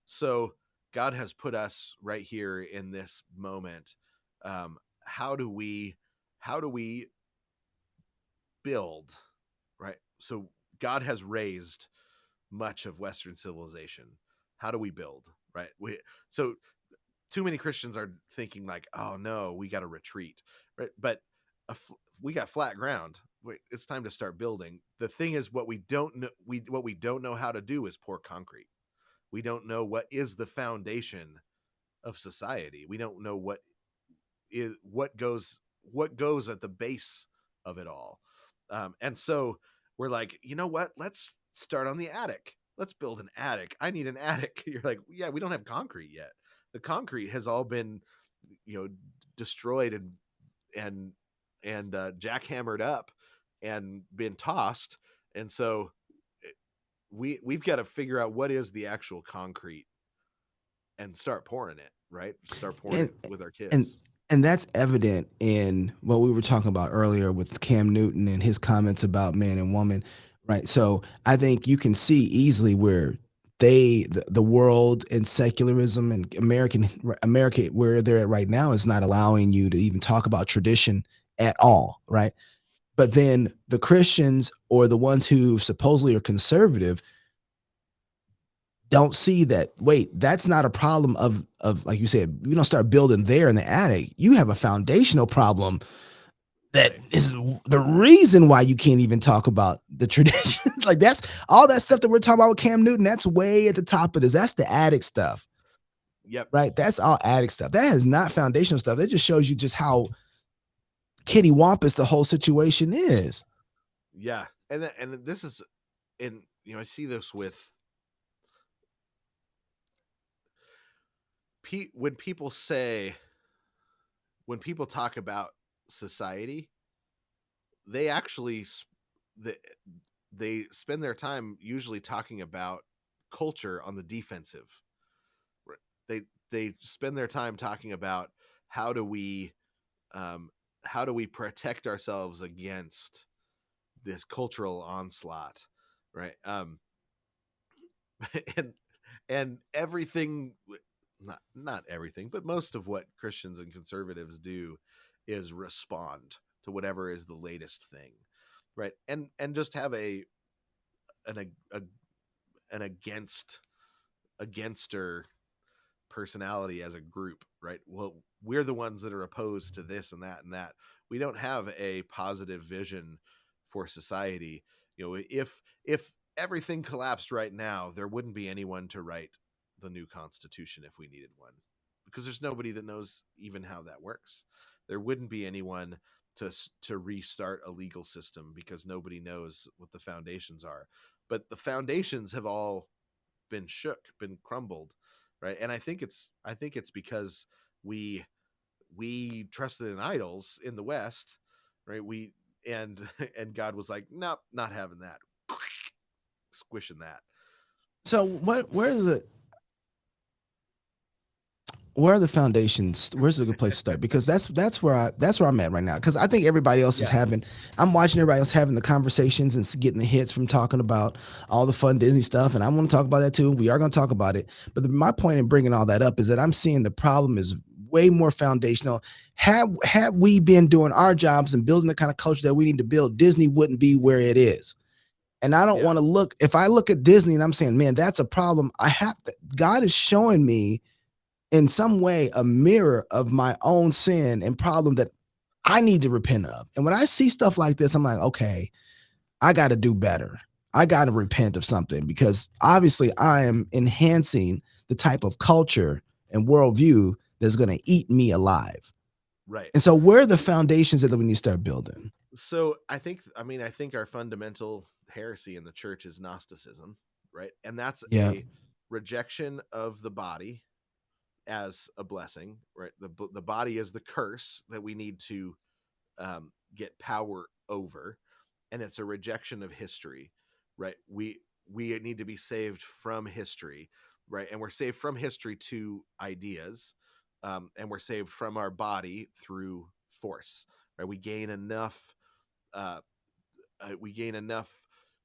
so God has put us right here in this moment. How do we build, right? So God has raised much of Western civilization. How do we build, right? So too many Christians are thinking like, oh no, we got to retreat, right? But we got flat ground. It's time to start building. The thing is, what we don't know how to do is pour concrete. We don't know what is the foundation of society. We don't know what goes at the base of it all. And so we're like, you know what? Let's start on the attic. Let's build an attic. I need an attic. You're like, yeah, we don't have concrete yet. The concrete has all been, destroyed and jackhammered up and been tossed. And so we've got to figure out what is the actual concrete and start pouring it, right? Start pouring it with our kids. And that's evident in what we were talking about earlier with Cam Newton and his comments about man and woman, right? So I think you can see easily where the world and secularism and America, where they're at right now, is not allowing you to even talk about tradition at all, right? But then the Christians, or the ones who supposedly are conservative, don't see that, wait, that's not a problem of like you said, you don't start building there in the attic. You have a foundational problem that is the reason why you can't even talk about the traditions. Like, that's all that stuff that we're talking about with Cam Newton. That's way at the top of this. That's the attic stuff. Yep. Right. That's all attic stuff. That is not foundational stuff. That just shows you just how kitty wampus the whole situation is. Yeah. And this is, and I see this with when people talk about society, they actually they spend their time usually talking about culture on the defensive. They spend their time talking about how do we protect ourselves against this cultural onslaught, right? And everything, not everything, but most of what Christians and conservatives do is respond to whatever is the latest thing, right? And just have an againster personality as a group, right? Well, we're the ones that are opposed to this and that and that. We don't have a positive vision for society. If everything collapsed right now, there wouldn't be anyone to write the new Constitution if we needed one, because there's nobody that knows even how that works. There wouldn't be anyone to restart a legal system because nobody knows what the foundations are. But the foundations have all been shook, been crumbled, right? And I think it's because we trusted in idols in the West, right? And God was like, nope, not having that. Squishing that. So where are the foundations? Where's a good place to start? Because that's where I'm at right now. Because I think everybody else is I'm watching everybody else having the conversations and getting the hits from talking about all the fun Disney stuff, and I want to talk about that too. We are going to talk about it. But my point in bringing all that up is that I'm seeing the problem is way more foundational. Had we been doing our jobs and building the kind of culture that we need to build, Disney wouldn't be where it is. And I don't want to look. If I look at Disney and I'm saying, man, that's a problem. God is showing me in some way a mirror of my own sin and problem that I need to repent of. And when I see stuff like this, I'm like, okay, I got to do better. I got to repent of something, because obviously I am enhancing the type of culture and worldview that's going to eat me alive. Right. And so where are the foundations that we need to start building? So I think our fundamental heresy in the church is Gnosticism, right? And that's a rejection of the body as a blessing, right? The body is the curse that we need to get power over, and it's a rejection of history, right? We need to be saved from history, right? And we're saved from history to ideas, and we're saved from our body through force, right? We gain enough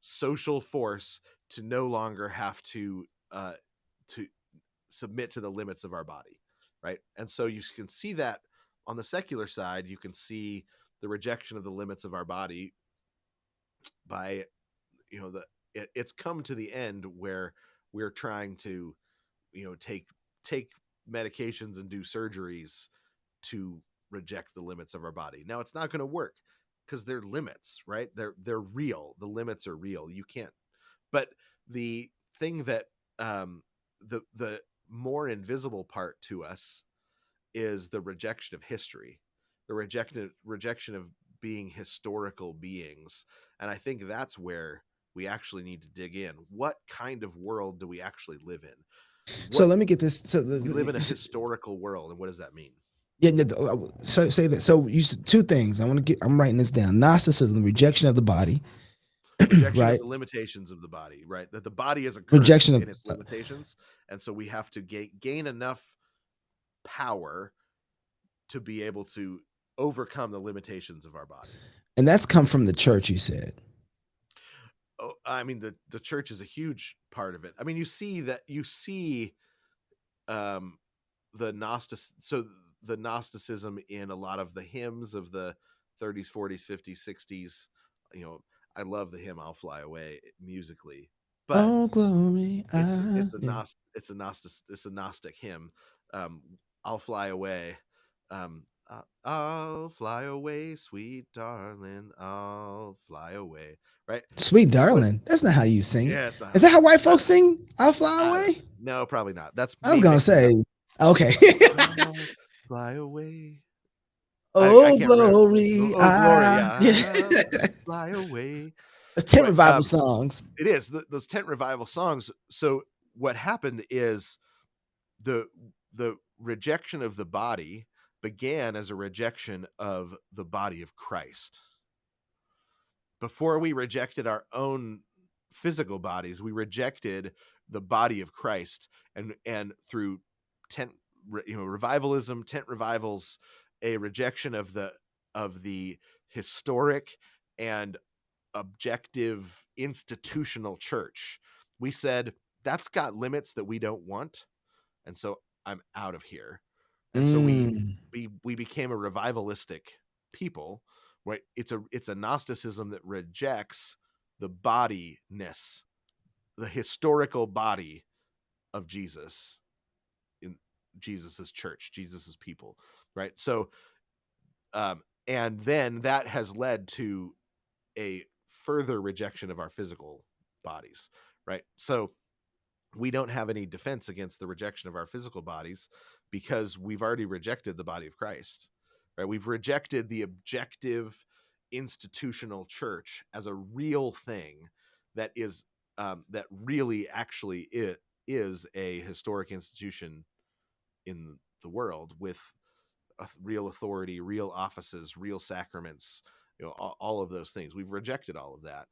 social force to no longer have to submit to the limits of our body, right? And so you can see that on the secular side. You can see the rejection of the limits of our body by, it's come to the end where we're trying to, take medications and do surgeries to reject the limits of our body. Now, it's not going to work because they're limits, right? They're real. The limits are real. You can't. But the thing that the more invisible part to us is the rejection of history, the rejection of being historical beings. And I think that's where we actually need to dig in. What kind of world do we actually live in? So let me get this. So we live in a historical world, and what does that mean? Yeah, so say that. So you two things. I'm writing this down. Gnosticism, rejection of the body, Rejection right? of the limitations of the body, right? That the body is a curse Rejection of in its limitations, and so we have to gain enough power to be able to overcome the limitations of our body. and that's come from the church, you said. Oh, I mean, the church is a huge part of it. I mean, you see the Gnosticism in a lot of the hymns of the 30s, 40s, 50s, 60s. You know, I love the hymn "I'll Fly Away" musically, but Oh glory, it's a Gnostic hymn. "I'll Fly Away." I'll fly away, sweet darling. I'll fly away. Right, sweet darling. That's not how you sing it. yeah, it's not Is that how white folks sing? I'll fly away. No, probably not. That's I was me gonna mixing it say, okay. up. I'll fly away. I Oh can't remember. glory, Oh, glory, yeah. yeah. Fly away. It's 10 But, revival songs. It is those tent revival songs. So what happened is the rejection of the body began as a rejection of the body of Christ. Before we rejected our own physical bodies, we rejected the body of Christ, and through revivalism, tent revivals, a rejection of the historic and objective institutional church. We said that's got limits that we don't want, and so I'm out of here. And so we became a revivalistic people, right? It's a Gnosticism that rejects the bodiness, the historical body of Jesus in Jesus's church, Jesus's people, right? So and then that has led to a further rejection of our physical bodies, right? So we don't have any defense against the rejection of our physical bodies because we've already rejected the body of Christ, right? We've rejected the objective institutional church as a real thing that is that really actually is a historic institution in the world with a real authority, real offices, real sacraments, all of those things. We've rejected all of that,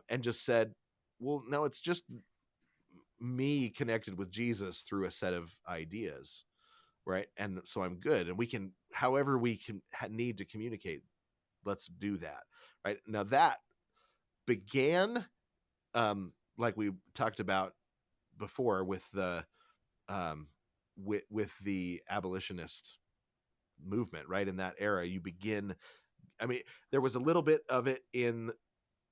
and just said, well, no, it's just me connected with Jesus through a set of ideas, right? And so I'm good, and we can, however we can need to communicate, let's do that, right? Now that began, like we talked about before, with the with the abolitionist movement, right? In that era, you begin. I mean, there was a little bit of it in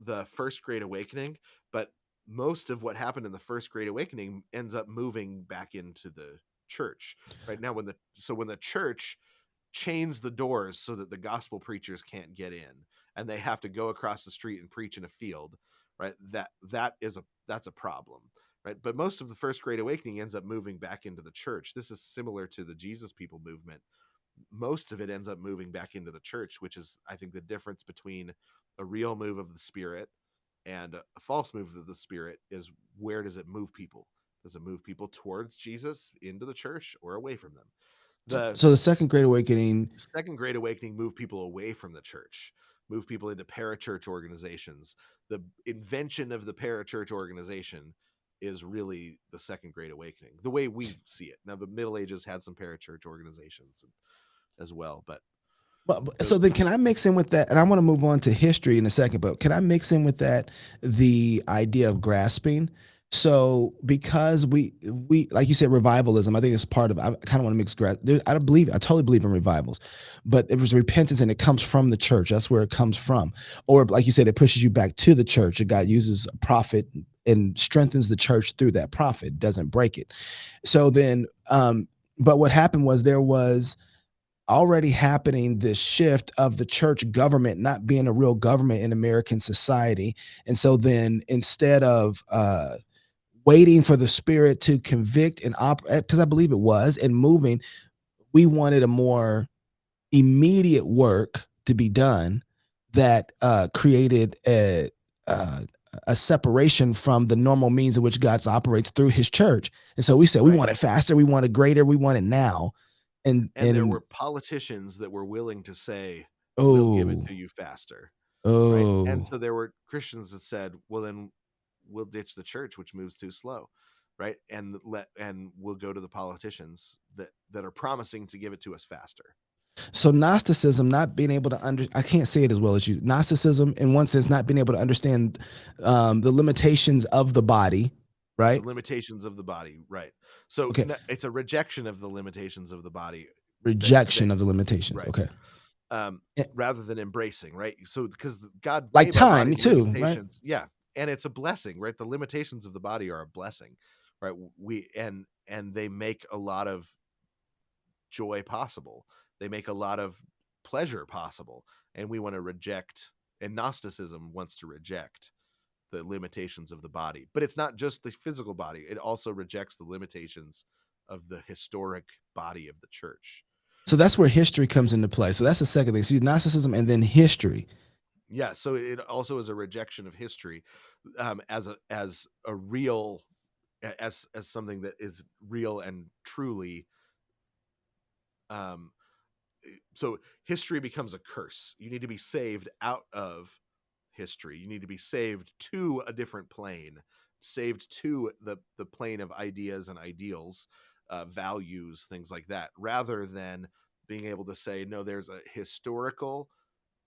the First Great Awakening, but most of what happened in the First Great Awakening ends up moving back into the church. Right now, when the church chains the doors so that the gospel preachers can't get in, and they have to go across the street and preach in a field, right? That's a problem, right? But most of the First Great Awakening ends up moving back into the church. This is similar to the Jesus people movement. Most of it ends up moving back into the church, which is, I think, the difference between a real move of the Spirit and a false move of the Spirit is, where does it move people? Does it move people towards Jesus, into the church, or away from them? So the Second Great Awakening. Second Great Awakening moved people away from the church, moved people into parachurch organizations. The invention of the parachurch organization is really the Second Great Awakening, the way we see it. Now, the Middle Ages had some parachurch organizations as well, but so then can I mix in with that? And I want to move on to history in a second, but can I mix in with that the idea of grasping? So because we like you said, revivalism, I think it's part of, I kind of want to mix I totally believe in revivals, but it was repentance and it comes from the church. That's where it comes from. Or like you said, it pushes you back to the church. And God uses a prophet and strengthens the church through that prophet, doesn't break it. So then, but what happened was there was already happening this shift of the church government not being a real government in American society. And so then instead of waiting for the Spirit to convict and operate, because I believe it was, and moving, we wanted a more immediate work to be done that created a separation from the normal means in which God operates through his church. And so we said, we want it faster, we want it greater, we want it now. And there were politicians that were willing to say, we'll give it to you faster. Right. And so there were Christians that said, well, then we'll ditch the church, which moves too slow. Right. And we'll go to the politicians that are promising to give it to us faster. So Gnosticism, not being able to I can't say it as well as you. Gnosticism, in one sense, not being able to understand the limitations of the body, right? The limitations of the body, right. So it's a rejection of the limitations of the body. Rejection of the limitations, right. Okay. Rather than embracing, right? So because God like gave time too, right? Yeah, and it's a blessing, right? The limitations of the body are a blessing, right? And they make a lot of joy possible. They make a lot of pleasure possible, and we want to reject. And Gnosticism wants to reject the limitations of the body, but it's not just the physical body. It also rejects the limitations of the historic body of the church. So that's where history comes into play. So that's the second thing. So Gnosticism and then history. Yeah. So it also is a rejection of history as a real, as something that is real and truly. So history becomes a curse. You need to be saved out of history. You need to be saved to a different plane, saved to the plane of ideas and ideals, values, things like that, rather than being able to say, no, there's a historical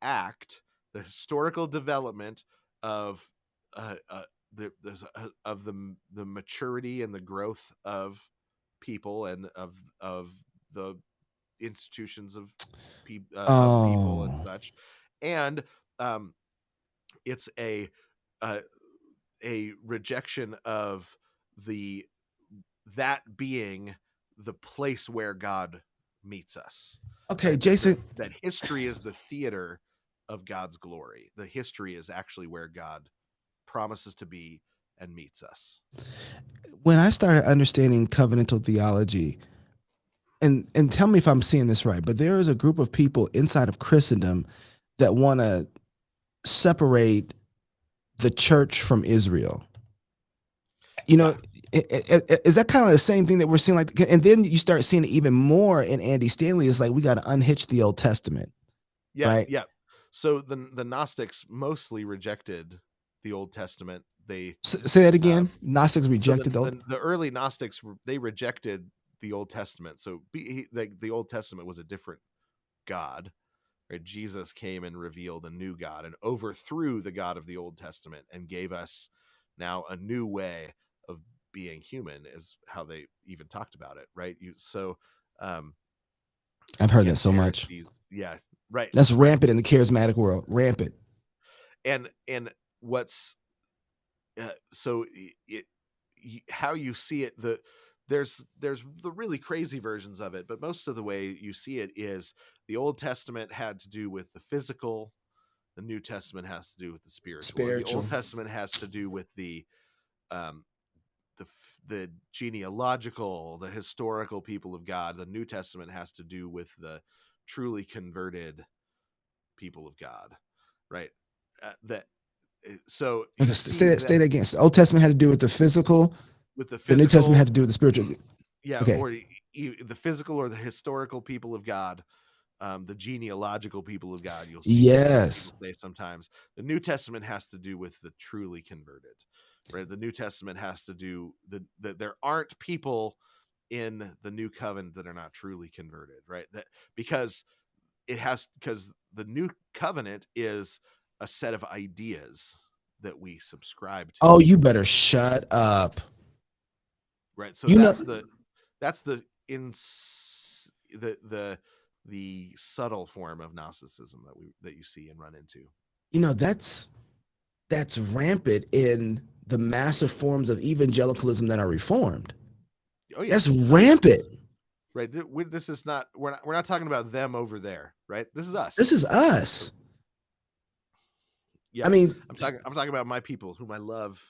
act, the historical development of the maturity and the growth of people and of the institutions of people and such, and it's a rejection of that being the place where God meets us. Okay, right? Jason. That history is the theater of God's glory. The history is actually where God promises to be and meets us. When I started understanding covenantal theology, and tell me if I'm seeing this right, but there is a group of people inside of Christendom that want to separate the church from Israel. You know, is that kind of the same thing that we're seeing? Like, and then you start seeing it even more in Andy Stanley. It's like, we got to unhitch the Old Testament. Yeah. Right? Yeah. So the Gnostics mostly rejected the Old Testament. They say that again. Gnostics rejected the early Gnostics. They rejected the Old Testament. So the Old Testament was a different God. Right? Jesus came and revealed a new God and overthrew the God of the Old Testament and gave us now a new way of being human, is how they even talked about it. Right. I've heard that so much. Yeah. Right. That's rampant in the charismatic world. Rampant. And what's how you see it, there's the really crazy versions of it, but most of the way you see it is the Old Testament had to do with the physical, the New Testament has to do with the spiritual. The Old Testament has to do with the genealogical, the historical people of God. The New Testament has to do with the truly converted people of God, right? So say that again. The Old Testament had to do with the physical. The New Testament had to do with the spiritual. Yeah, okay. Or the physical or the historical people of God, the genealogical people of God. You'll see yes. Say sometimes the New Testament has to do with the truly converted, right? The New Testament has to do that there aren't people in the new covenant that are not truly converted, right? Because the new covenant is a set of ideas that we subscribe to. Oh, you better shut up. Right. So that's the subtle form of Gnosticism that you see and run into. You know, that's rampant in the massive forms of evangelicalism that are reformed. Oh yeah. That's rampant. Right. This is not, we're not talking about them over there, right? This is us. This is us. Yeah. I mean, I'm talking about my people whom I love.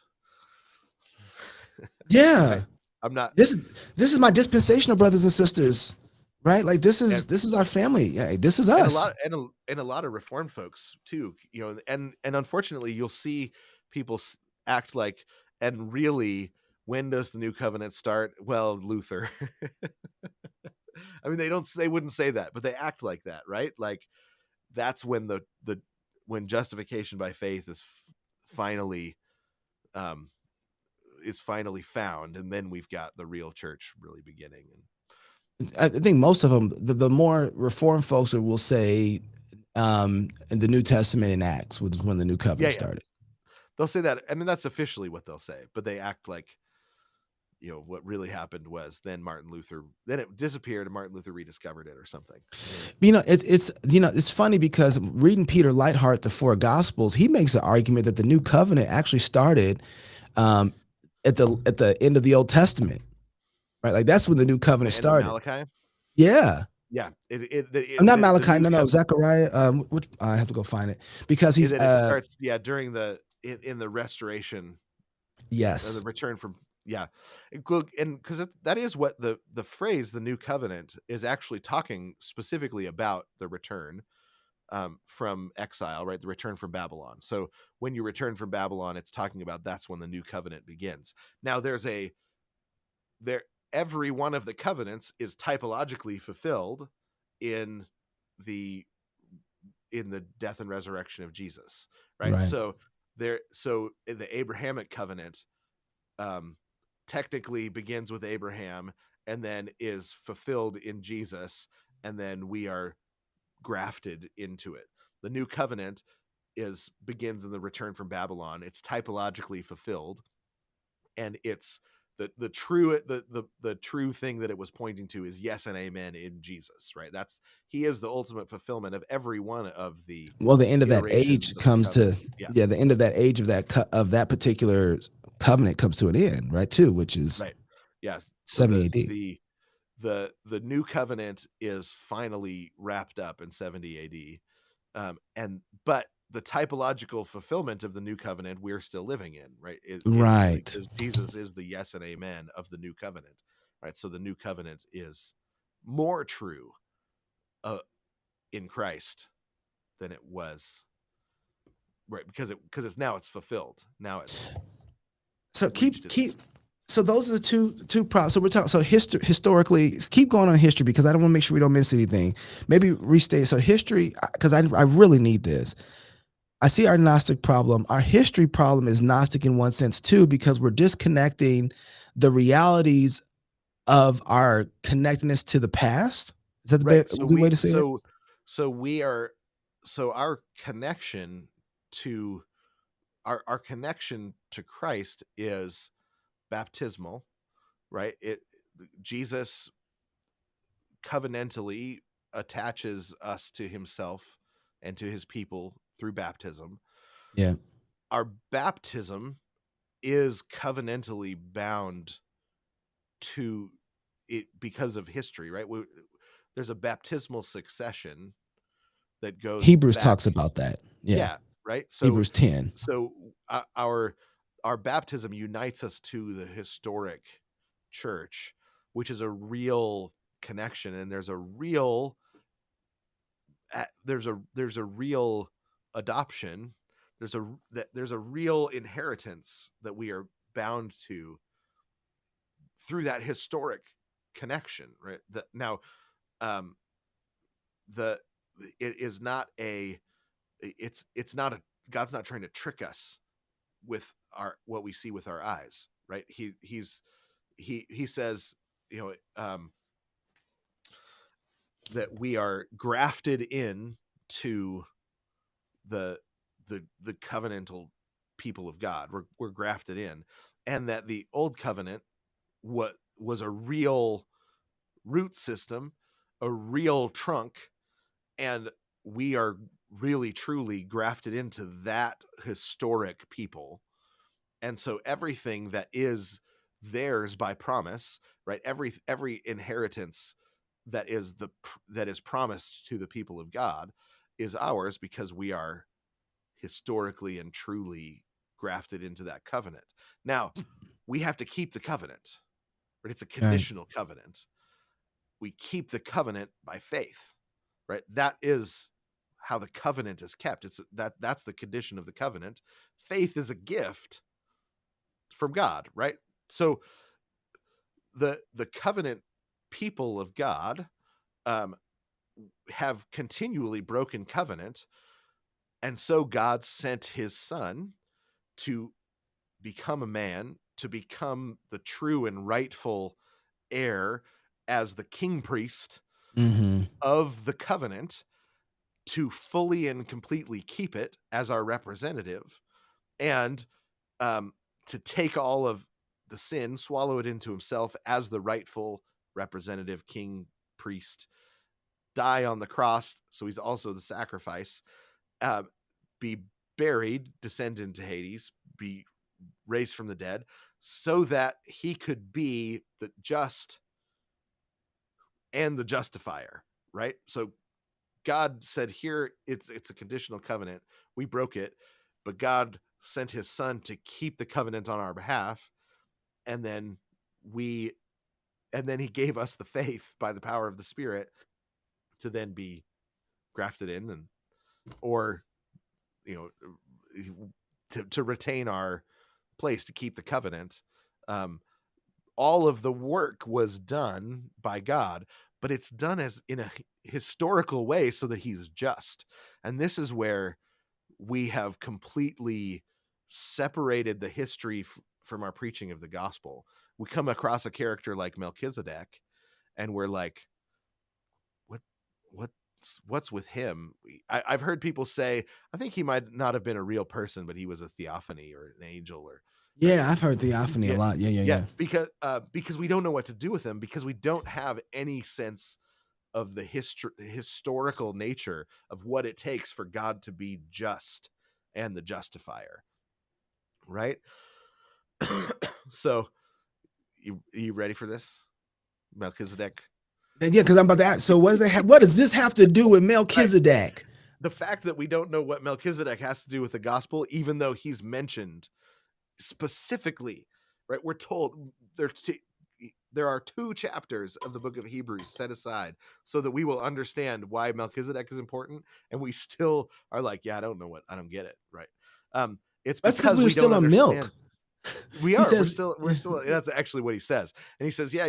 Yeah. I'm not. This is my dispensational brothers and sisters, right? Like this is our family. Yeah, this is us. And a lot of Reformed folks too, you know, and unfortunately you'll see people act like, and really, when does the new covenant start? Well, Luther. I mean, they wouldn't say that, but they act like that, right? Like that's when when justification by faith is finally found, and then we've got the real church really beginning. I think most of them, the more Reformed folks will say, in the New Testament in Acts, was when the New Covenant started. They'll say that. I mean, that's officially what they'll say, but they act like, what really happened was then it disappeared and Martin Luther rediscovered it or something. It's funny because reading Peter Leithart, the Four Gospels, he makes an argument that the New Covenant actually started at the end of the Old Testament, right? Like that's when the New Covenant started. Malachi? Yeah. Yeah. Not Malachi. No, Zechariah. Which I have to go find it because he's it starts during in the restoration. Yes. The return from and because that is what the phrase the New Covenant is actually talking specifically about, the return from exile, right? The return from Babylon. So when you return from Babylon, it's talking about that's when the New Covenant begins. Now every one of the covenants is typologically fulfilled in the death and resurrection of Jesus, right? So the Abrahamic covenant technically begins with Abraham and then is fulfilled in Jesus, and then we are grafted into it. The New Covenant begins in the return from Babylon. It's typologically fulfilled, and it's the true thing that it was pointing to is yes and amen in Jesus, right? He is the ultimate fulfillment of every one of the the end of that age comes to the end of that age of that particular covenant comes to an end, right? Too, which is right. Yes, 70 AD. The New Covenant is finally wrapped up in 70 AD, but the typological fulfillment of the New Covenant we're still living in, right? Because Jesus is the yes and amen of the New Covenant, right? So the New Covenant is more true in Christ than it was, right? Because it's fulfilled. Now it's so those are the two problems. So we're talking. So historically, keep going on history because I don't want to make sure we don't miss anything. Maybe restate. So history, because I really need this. I see our Gnostic problem. Our history problem is Gnostic in one sense too, because we're disconnecting the realities of our connectedness to the past. Is that the good way to say it? So our connection to our connection to Christ is baptismal, right? Jesus covenantally attaches us to himself and to his people through baptism. Yeah. Our baptism is covenantally bound to it because of history, right? There's a baptismal succession that goes Hebrews back. Talks about that. Yeah. Right. So Hebrews 10. So our baptism unites us to the historic church, which is a real connection, and there's a real adoption. There's a real inheritance that we are bound to through that historic connection, right? It's not God's not trying to trick us with what we see with our eyes, right? He says, that we are grafted in to the covenantal people of God. We're grafted in, and that the old covenant was a real root system, a real trunk, and we are really truly grafted into that historic people. And so everything that is theirs by promise, right? Every inheritance that is promised to the people of God is ours because we are historically and truly grafted into that covenant. Now, we have to keep the covenant, right? It's a conditional covenant. We keep the covenant by faith, right? That is how the covenant is kept. That's the condition of the covenant. Faith is a gift from God, right? So the covenant people of God have continually broken covenant, and so God sent his son to become a man, to become the true and rightful heir as the king priest of the covenant, to fully and completely keep it as our representative, and to take all of the sin, swallow it into himself as the rightful representative king priest, die on the cross, so he's also the sacrifice, be buried, descend into Hades, be raised from the dead, so that he could be the just and the justifier, right? So God said, here, it's a conditional covenant. We broke it, but God sent his son to keep the covenant on our behalf. And then he gave us the faith by the power of the Spirit to then be grafted in, and, or, to retain our place, to keep the covenant. All of the work was done by God, but it's done as in a historical way so that he's just. And this is where we have completely separated the history from our preaching of the gospel. We come across a character like Melchizedek, and we're like, what's with him? I've heard people say, I think he might not have been a real person, but he was a theophany or an angel, or Yeah, I've heard theophany a lot. Yeah. Because we don't know what to do with him, because we don't have any sense of the historical nature of what it takes for God to be just and the justifier, right? So, you ready for this? Melchizedek. Yeah, because I'm about to ask. So what does this have to do with Melchizedek? Right. The fact that we don't know what Melchizedek has to do with the gospel, even though he's mentioned specifically, right? We're told there are 2 chapters of the book of Hebrews set aside so that we will understand why Melchizedek is important, and we still are like, yeah, I don't get it, right? It's because we're still on milk. We are. We're still. That's actually what he says, and he says, yeah,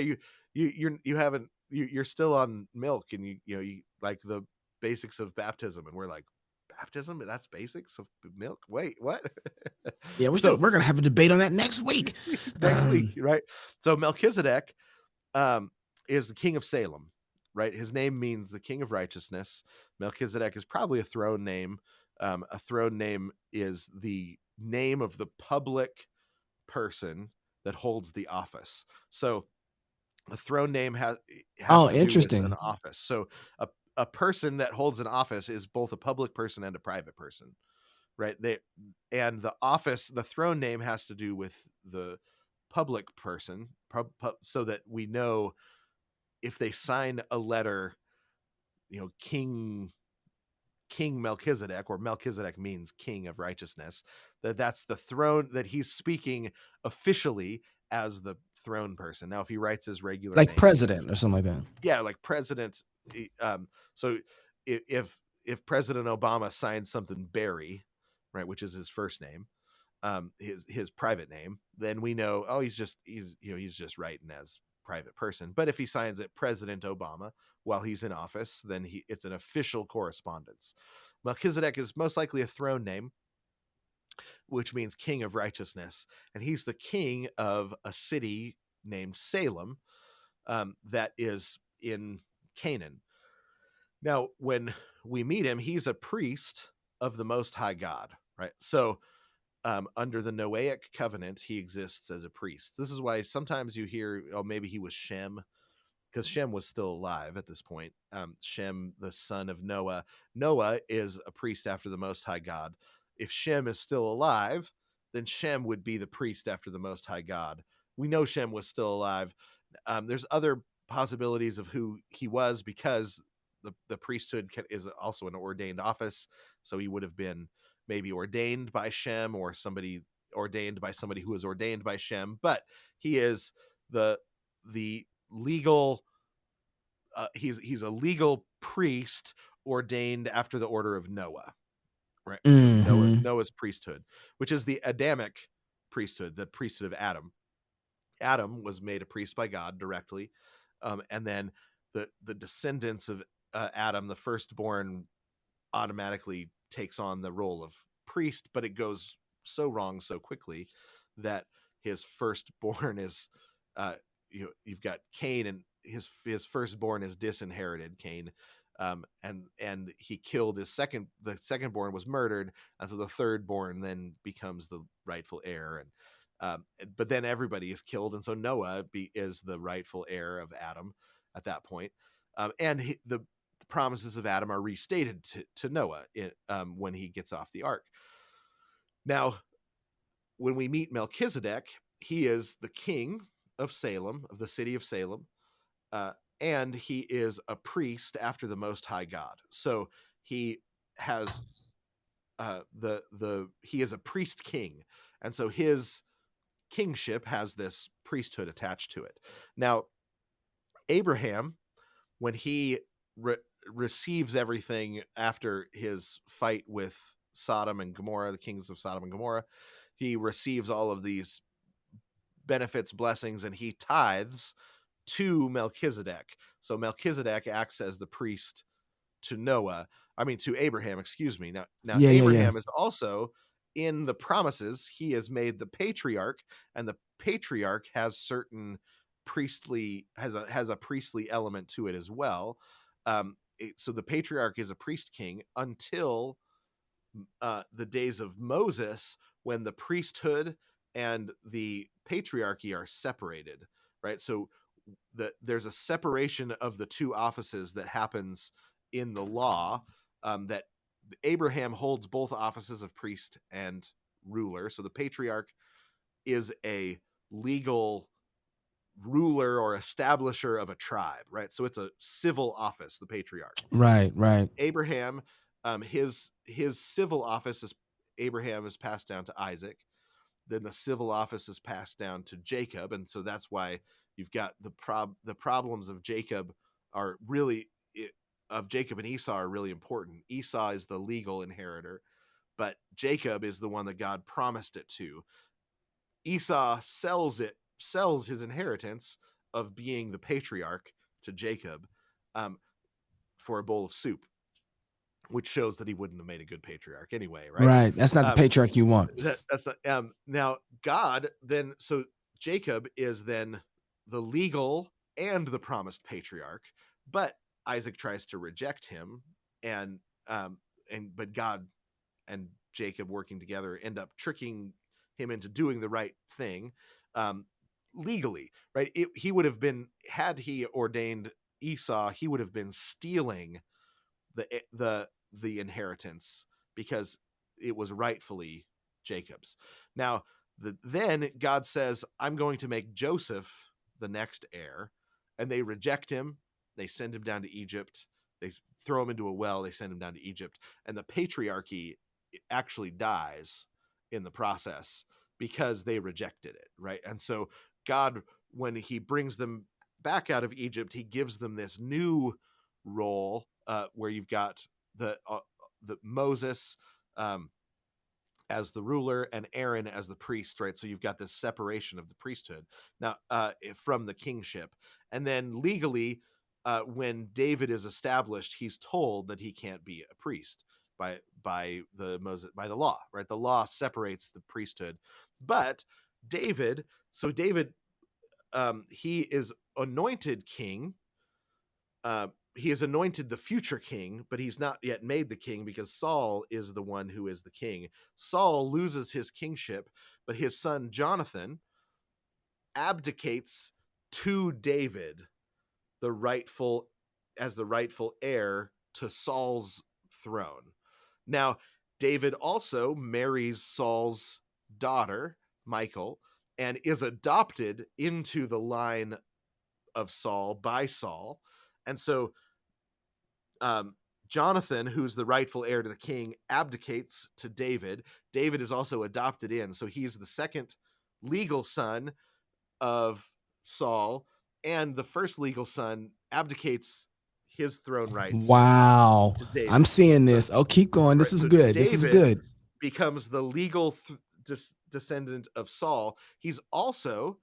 you're still on milk, and you like the basics of baptism, and we're like, baptism, that's basics of milk. Wait, what? Yeah, we're gonna have a debate on that next week. Right? So Melchizedek is the king of Salem, right? His name means the king of righteousness. Melchizedek is probably a throne name. A throne name is the name of the public person that holds the office. So a throne name has to do with an office. So a person that holds an office is both a public person and a private person, right? And the office, the throne name, has to do with the public person, so that we know if they sign a letter, King Melchizedek, or Melchizedek means king of righteousness, that's the throne, that he's speaking officially as the throne person. Now, if he writes his regular like name, president or something like that. Yeah, like president. So if President Obama signs something Barry, right, which is his first name, his private name, then we know, oh, he's just writing as private person. But if he signs it President Obama while he's in office, then it's an official correspondence. Melchizedek is most likely a throne name, which means king of righteousness, and he's the king of a city named Salem, that is in Canaan. Now, when we meet him, he's a priest of the Most High God, right? So under the Noahic covenant, he exists as a priest. This is why sometimes you hear, oh, maybe he was Shem, because Shem was still alive at this point. Shem, the son of Noah. Noah is a priest after the Most High God. If Shem is still alive, then Shem would be the priest after the Most High God. We know Shem was still alive. There's other possibilities of who he was, because the priesthood is also an ordained office. So he would have been maybe ordained by Shem, or somebody ordained by somebody who was ordained by Shem. But he is the legal, he's a legal priest ordained after the order of Noah, right? Mm-hmm. Noah's priesthood, which is the Adamic priesthood, the priesthood of Adam. Adam was made a priest by God directly. And then the descendants of Adam, the firstborn, automatically takes on the role of priest, but it goes so wrong so quickly that his firstborn is you've got Cain, and his firstborn is disinherited, Cain, and he killed his secondborn was murdered, and so the thirdborn then becomes the rightful heir, and but then everybody is killed, and so Noah is the rightful heir of Adam at that point, and the promises of Adam are restated to Noah when he gets off the ark. Now, when we meet Melchizedek, he is the king of Salem, of the city of Salem, and he is a priest after the Most High God. So he has he is a priest king, and so his kingship has this priesthood attached to it. Now, Abraham, when he receives everything after his fight with Sodom and Gomorrah, the kings of Sodom and Gomorrah, he receives all of these benefits, blessings, and he tithes to Melchizedek. So Melchizedek acts as the priest to Abraham, excuse me. Now Abraham is also in the promises. He is made the patriarch, and the patriarch has certain has a priestly element to it as well. So the patriarch is a priest king until the days of Moses, when the priesthood and the patriarchy are separated, right? So there's a separation of the two offices that happens in the law, that Abraham holds both offices of priest and ruler. So the patriarch is a legal ruler or establisher of a tribe, right? So it's a civil office, the patriarch. Right. Abraham, his civil office is Abraham is passed down to Isaac. Then the civil office is passed down to Jacob, and so that's why you've got the problems of Jacob are really of Jacob and Esau are really important. Esau is the legal inheritor, but Jacob is the one that God promised it to. Esau sells his inheritance of being the patriarch to Jacob for a bowl of soup, which shows that he wouldn't have made a good patriarch anyway, right? Right. That's not the patriarch you want. That's the now God then. So Jacob is then the legal and the promised patriarch, but Isaac tries to reject him, but God and Jacob working together end up tricking him into doing the right thing legally, right? He would have been, had he ordained Esau, he would have been stealing the inheritance because it was rightfully Jacob's. Now, then God says, I'm going to make Joseph the next heir, and they reject him. They send him down to Egypt. They throw him into a well. They send him down to Egypt, and the patriarchy actually dies in the process because they rejected it, right? And so God, when he brings them back out of Egypt, he gives them this new role where you've got the Moses as the ruler and Aaron as the priest, right? So you've got this separation of the priesthood now from the kingship. And then legally, when David is established, he's told that he can't be a priest by the law, right? The law separates the priesthood. But David, he is anointed king. He is anointed the future king, but he's not yet made the king because Saul is the one who is the king. Saul loses his kingship, but his son Jonathan abdicates to David the rightful heir to Saul's throne. Now, David also marries Saul's daughter, Michal, and is adopted into the line of Saul by Saul. And so Jonathan, who's the rightful heir to the king, abdicates to David. David is also adopted in, so he's the second legal son of Saul, and the first legal son abdicates his throne rights. Wow. I'm seeing this. Oh, keep going. This is good. This is good. Becomes the legal descendant of Saul. He's also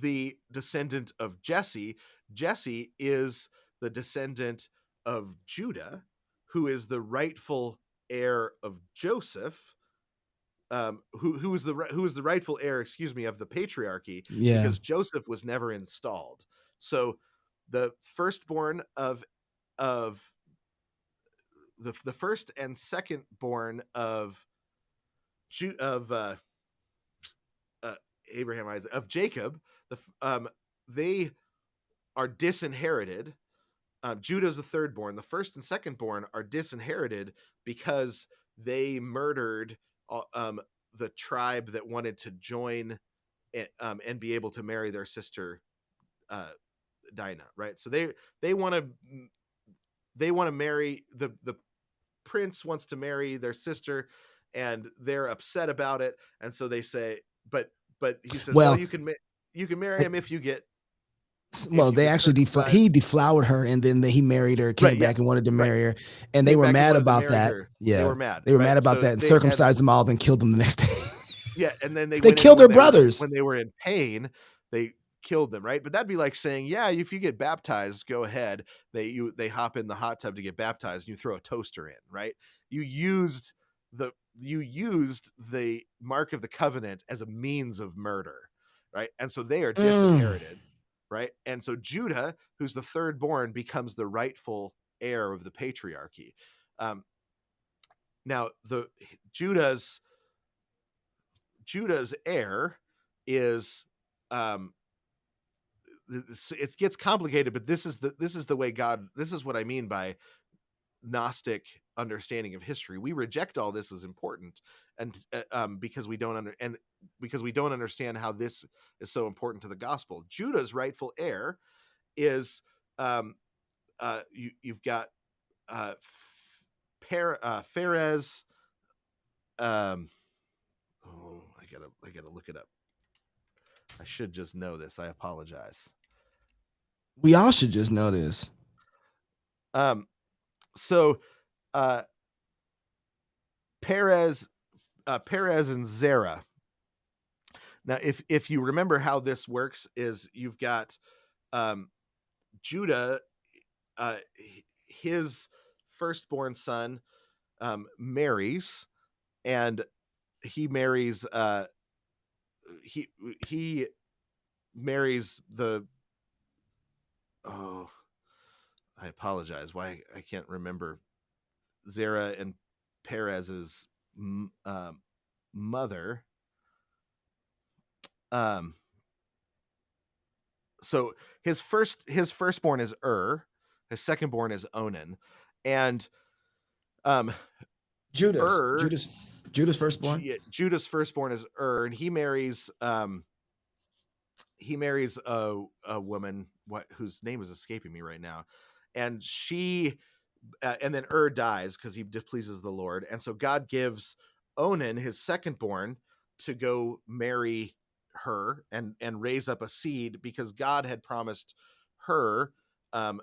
the descendant of Jesse. Jesse is the descendant of Judah, who is the rightful heir of Joseph, who is the rightful heir, excuse me, of the patriarchy, Yeah. because Joseph was never installed. So the firstborn of the first and second born of Abraham, Isaac, of Jacob, they are disinherited. Judah's the third born. The first and second born are disinherited because they murdered the tribe that wanted to join and be able to marry their sister Dinah. Right. So they want to marry the prince wants to marry their sister, and they're upset about it. And so they say, but he says, well, you can marry him if you get. Well, they actually he deflowered her, and then he married her, came back and wanted to marry her, and they were mad about that. Yeah, they were mad. They were mad about that, and circumcised them all, then killed them the next day. Yeah, and then they killed their brothers when they were in pain. They killed them, right? But that'd be like saying, yeah, if you get baptized, go ahead. They hop in the hot tub to get baptized, and you throw a toaster in, right? You used the mark of the covenant as a means of murder, right? And so they are disinherited. Right. And so Judah, who's the third born, becomes the rightful heir of the patriarchy. Now, Judah's heir is it gets complicated, but this is the way God. This is what I mean by Gnostic understanding of history. We reject all this as important, and because we don't understand how this is so important to the gospel. Judah's rightful heir is you've got Pharez. I gotta look it up. I should just know this. I apologize. We all should just know this. So Perez and Zerah. Now, if you remember how this works, is you've got Judah, his firstborn son marries, and he marries he marries the I apologize. Why I can't remember Zerah and Perez's mother. So his firstborn is his secondborn is Onan, and Judah's firstborn. Judah's firstborn is and he marries a woman whose name is escaping me right now, and she and then dies because he displeases the Lord, and so God gives Onan, his secondborn, to go marry her and raise up a seed, because God had promised her that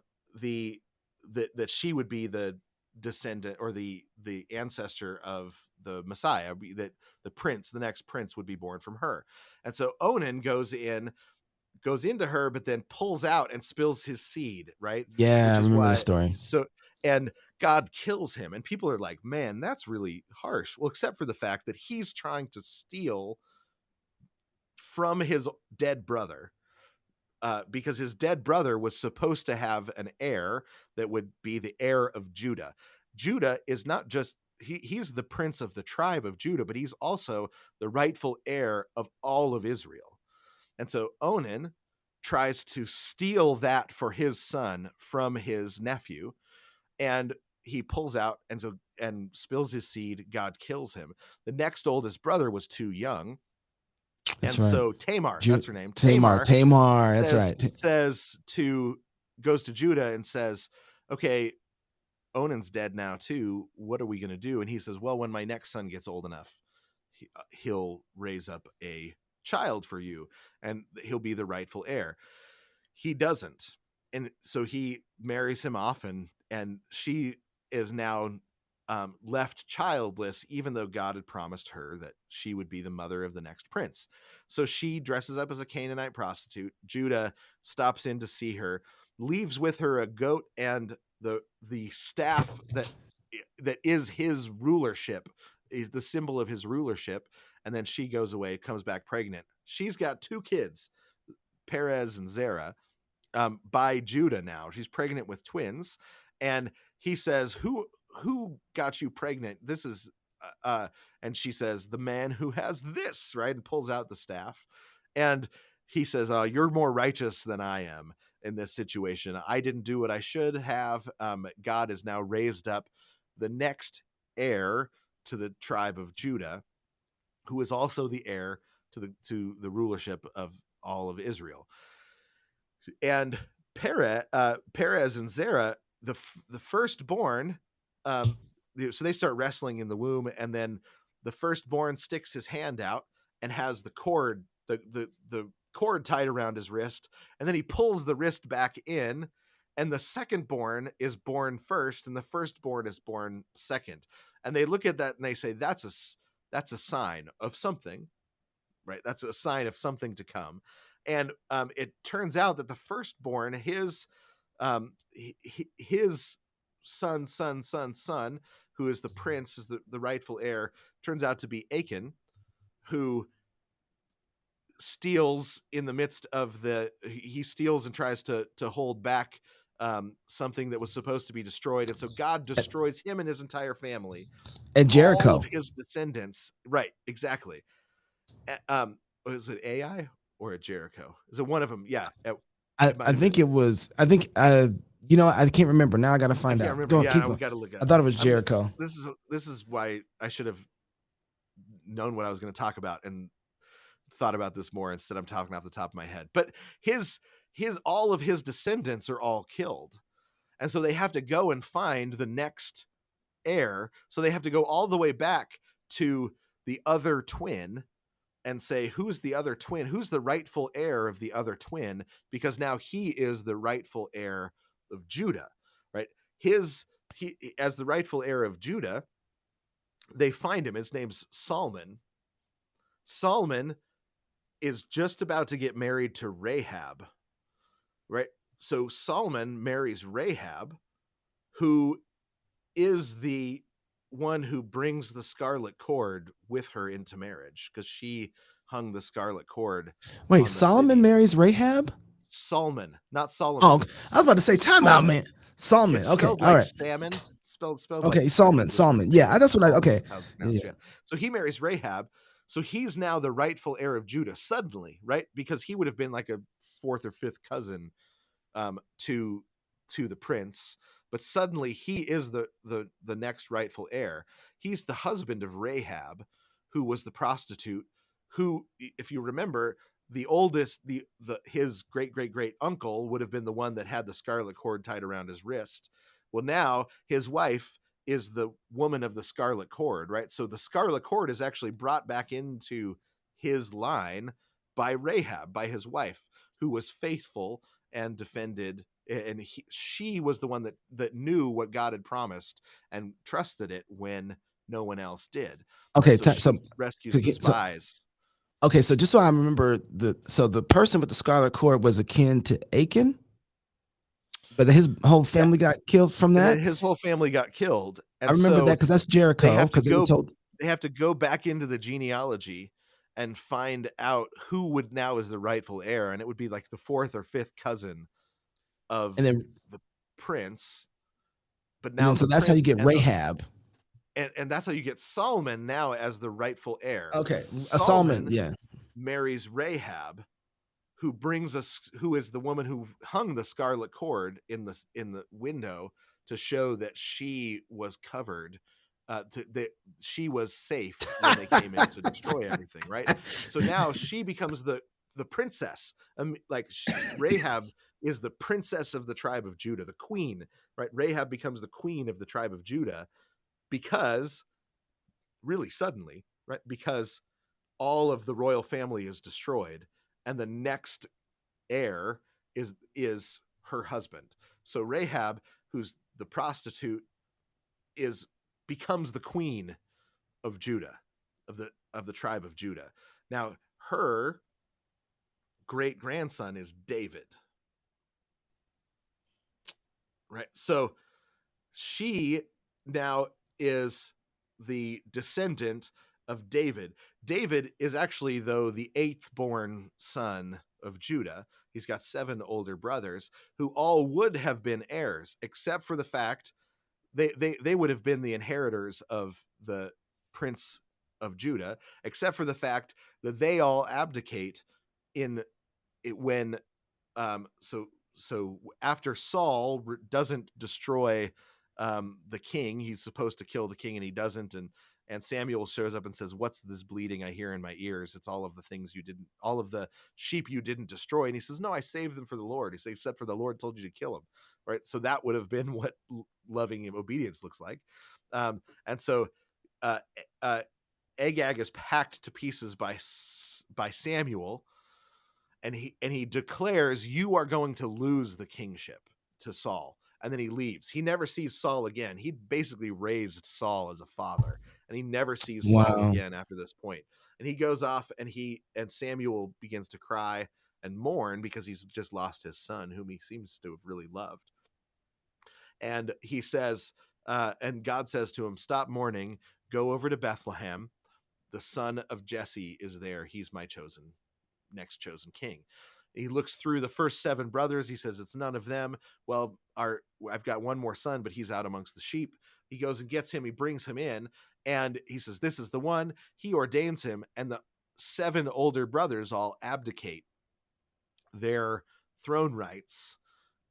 she would be the descendant or the ancestor of the Messiah, that the next prince would be born from her. And so Onan goes into her, but then pulls out and spills his seed, right? Yeah, I remember the story. So, and God kills him, and people are like, man, that's really harsh. Well, except for the fact that he's trying to steal from his dead brother, because his dead brother was supposed to have an heir that would be the heir of Judah. Judah is not just, he's the prince of the tribe of Judah, but he's also the rightful heir of all of Israel. And so Onan tries to steal that for his son from his nephew, and he pulls out and spills his seed. God kills him. The next oldest brother was too young. That's and right. So Tamar, that's her name. Tamar, that's right. Goes to Judah and says, okay, Onan's dead now too. What are we going to do? And he says, well, when my next son gets old enough, he'll raise up a child for you, and he'll be the rightful heir. He doesn't. And so he marries him off, and she is now left childless, even though God had promised her that she would be the mother of the next prince. So she dresses up as a Canaanite prostitute. Judah stops in to see her, leaves with her a goat and the staff that is his rulership, is the symbol of his rulership. And then she goes away, comes back pregnant. She's got 2 kids, Perez and Zerah, by Judah now. She's pregnant with twins. And he says, who got you pregnant? This is, and she says, the man who has this, right? And pulls out the staff. And he says, you're more righteous than I am in this situation. I didn't do what I should have. God has now raised up the next heir to the tribe of Judah, who is also the heir to the rulership of all of Israel. And Perez and Zerah, the firstborn, so they start wrestling in the womb, and then the firstborn sticks his hand out and has the cord, the cord tied around his wrist, and then he pulls the wrist back in, and the secondborn is born first, and the firstborn is born second. And they look at that and they say, that's a sign of something, right? That's a sign of something to come. And it turns out that the firstborn, his son, who is the prince, is the rightful heir, turns out to be Achan, who steals in the midst of he steals and tries to hold back something that was supposed to be destroyed. And so God destroys him and his entire family. And Jericho. All of his descendants. Right, exactly. Was it Ai or a Jericho? Is it one of them? Yeah. I think it was. I think. I can't remember now. I got to find out. Remember. Go on, yeah, keep we going. got to look at. I thought it was Jericho. This is why I should have known what I was going to talk about and thought about this more instead. I'm talking off the top of my head. But all of his descendants are all killed, and so they have to go and find the next heir. So they have to go all the way back to the other twin and say, who's the other twin? Who's the rightful heir of the other twin? Because now he is the rightful heir of Judah, right? He as the rightful heir of Judah, they find him. His name's Salmon. Salmon is just about to get married to Rahab, right? So Salmon marries Rahab, who is the one who brings the scarlet cord with her into marriage, because she hung the scarlet cord. Wait, Solomon marries Rahab? Salmon, not Solomon. Oh, I was about to say, time out, man. Salmon. It's okay, spelled all like right. Salmon. Spelled okay, like Salmon. Yeah, that's what okay. Yeah. So he marries Rahab. So he's now the rightful heir of Judah suddenly, right? Because he would have been like a 4th or 5th cousin to the prince. But suddenly he is the next rightful heir. He's the husband of Rahab, who was the prostitute, who, if you remember, the oldest, his great uncle would have been the one that had the scarlet cord tied around his wrist. Well, now his wife is the woman of the scarlet cord, right? So the scarlet cord is actually brought back into his line by Rahab, by his wife, who was faithful and defended, and she was the one that knew what God had promised and trusted it when no one else did. Okay, so rescues the spies. So just so I remember, the person with the scarlet cord was akin to Achan, but his whole family got killed from that. His whole family got killed. And I remember that because that's Jericho. Because they have to go back into the genealogy and find out who would now is the rightful heir, and it would be like the 4th or 5th cousin of the prince. But now, so that's how you get Rahab. And that's how you get Solomon now as the rightful heir. Okay, Solomon, yeah, marries Rahab, who is the woman who hung the scarlet cord in the window to show that she was covered, that she was safe when they came in to destroy everything, right? So now she becomes the princess. Rahab is the princess of the tribe of Judah, the queen, right? Rahab becomes the queen of the tribe of Judah. Because really suddenly, right? Because all of the royal family is destroyed, and the next heir is her husband. So Rahab, who's the prostitute, is becomes the queen of Judah, of the tribe of Judah. Now, her great grandson is David. Right? So she now is the descendant of David. David is actually, though, the 8th born son of Judah. He's got 7 older brothers who all would have been heirs, except for the fact they would have been the inheritors of the prince of Judah, except for the fact that they all abdicate in it when so after Saul doesn't destroy the king, he's supposed to kill the king and he doesn't, and Samuel shows up and says, "What's this bleating I hear in my ears? It's all of the things you didn't, all of the sheep you didn't destroy." And he says, "No, I saved them for the Lord." He says, "Except for the Lord told you to kill them." Right? So that would have been what loving obedience looks like. And so uh, Agag is hacked to pieces by Samuel, and he declares, "You are going to lose the kingship to Saul." And then he leaves. He never sees Saul again. He basically raised Saul as a father, and he never sees Saul again after this point. And he goes off, and Samuel begins to cry and mourn because he's just lost his son, whom he seems to have really loved. And he says, and God says to him, "Stop mourning. Go over to Bethlehem. The son of Jesse is there. He's my next chosen king." He looks through the first 7 brothers. He says, "It's none of them. Well, I've got one more son, but he's out amongst the sheep." He goes and gets him. He brings him in, and he says, "This is the one." He ordains him, and the 7 older brothers all abdicate their throne rights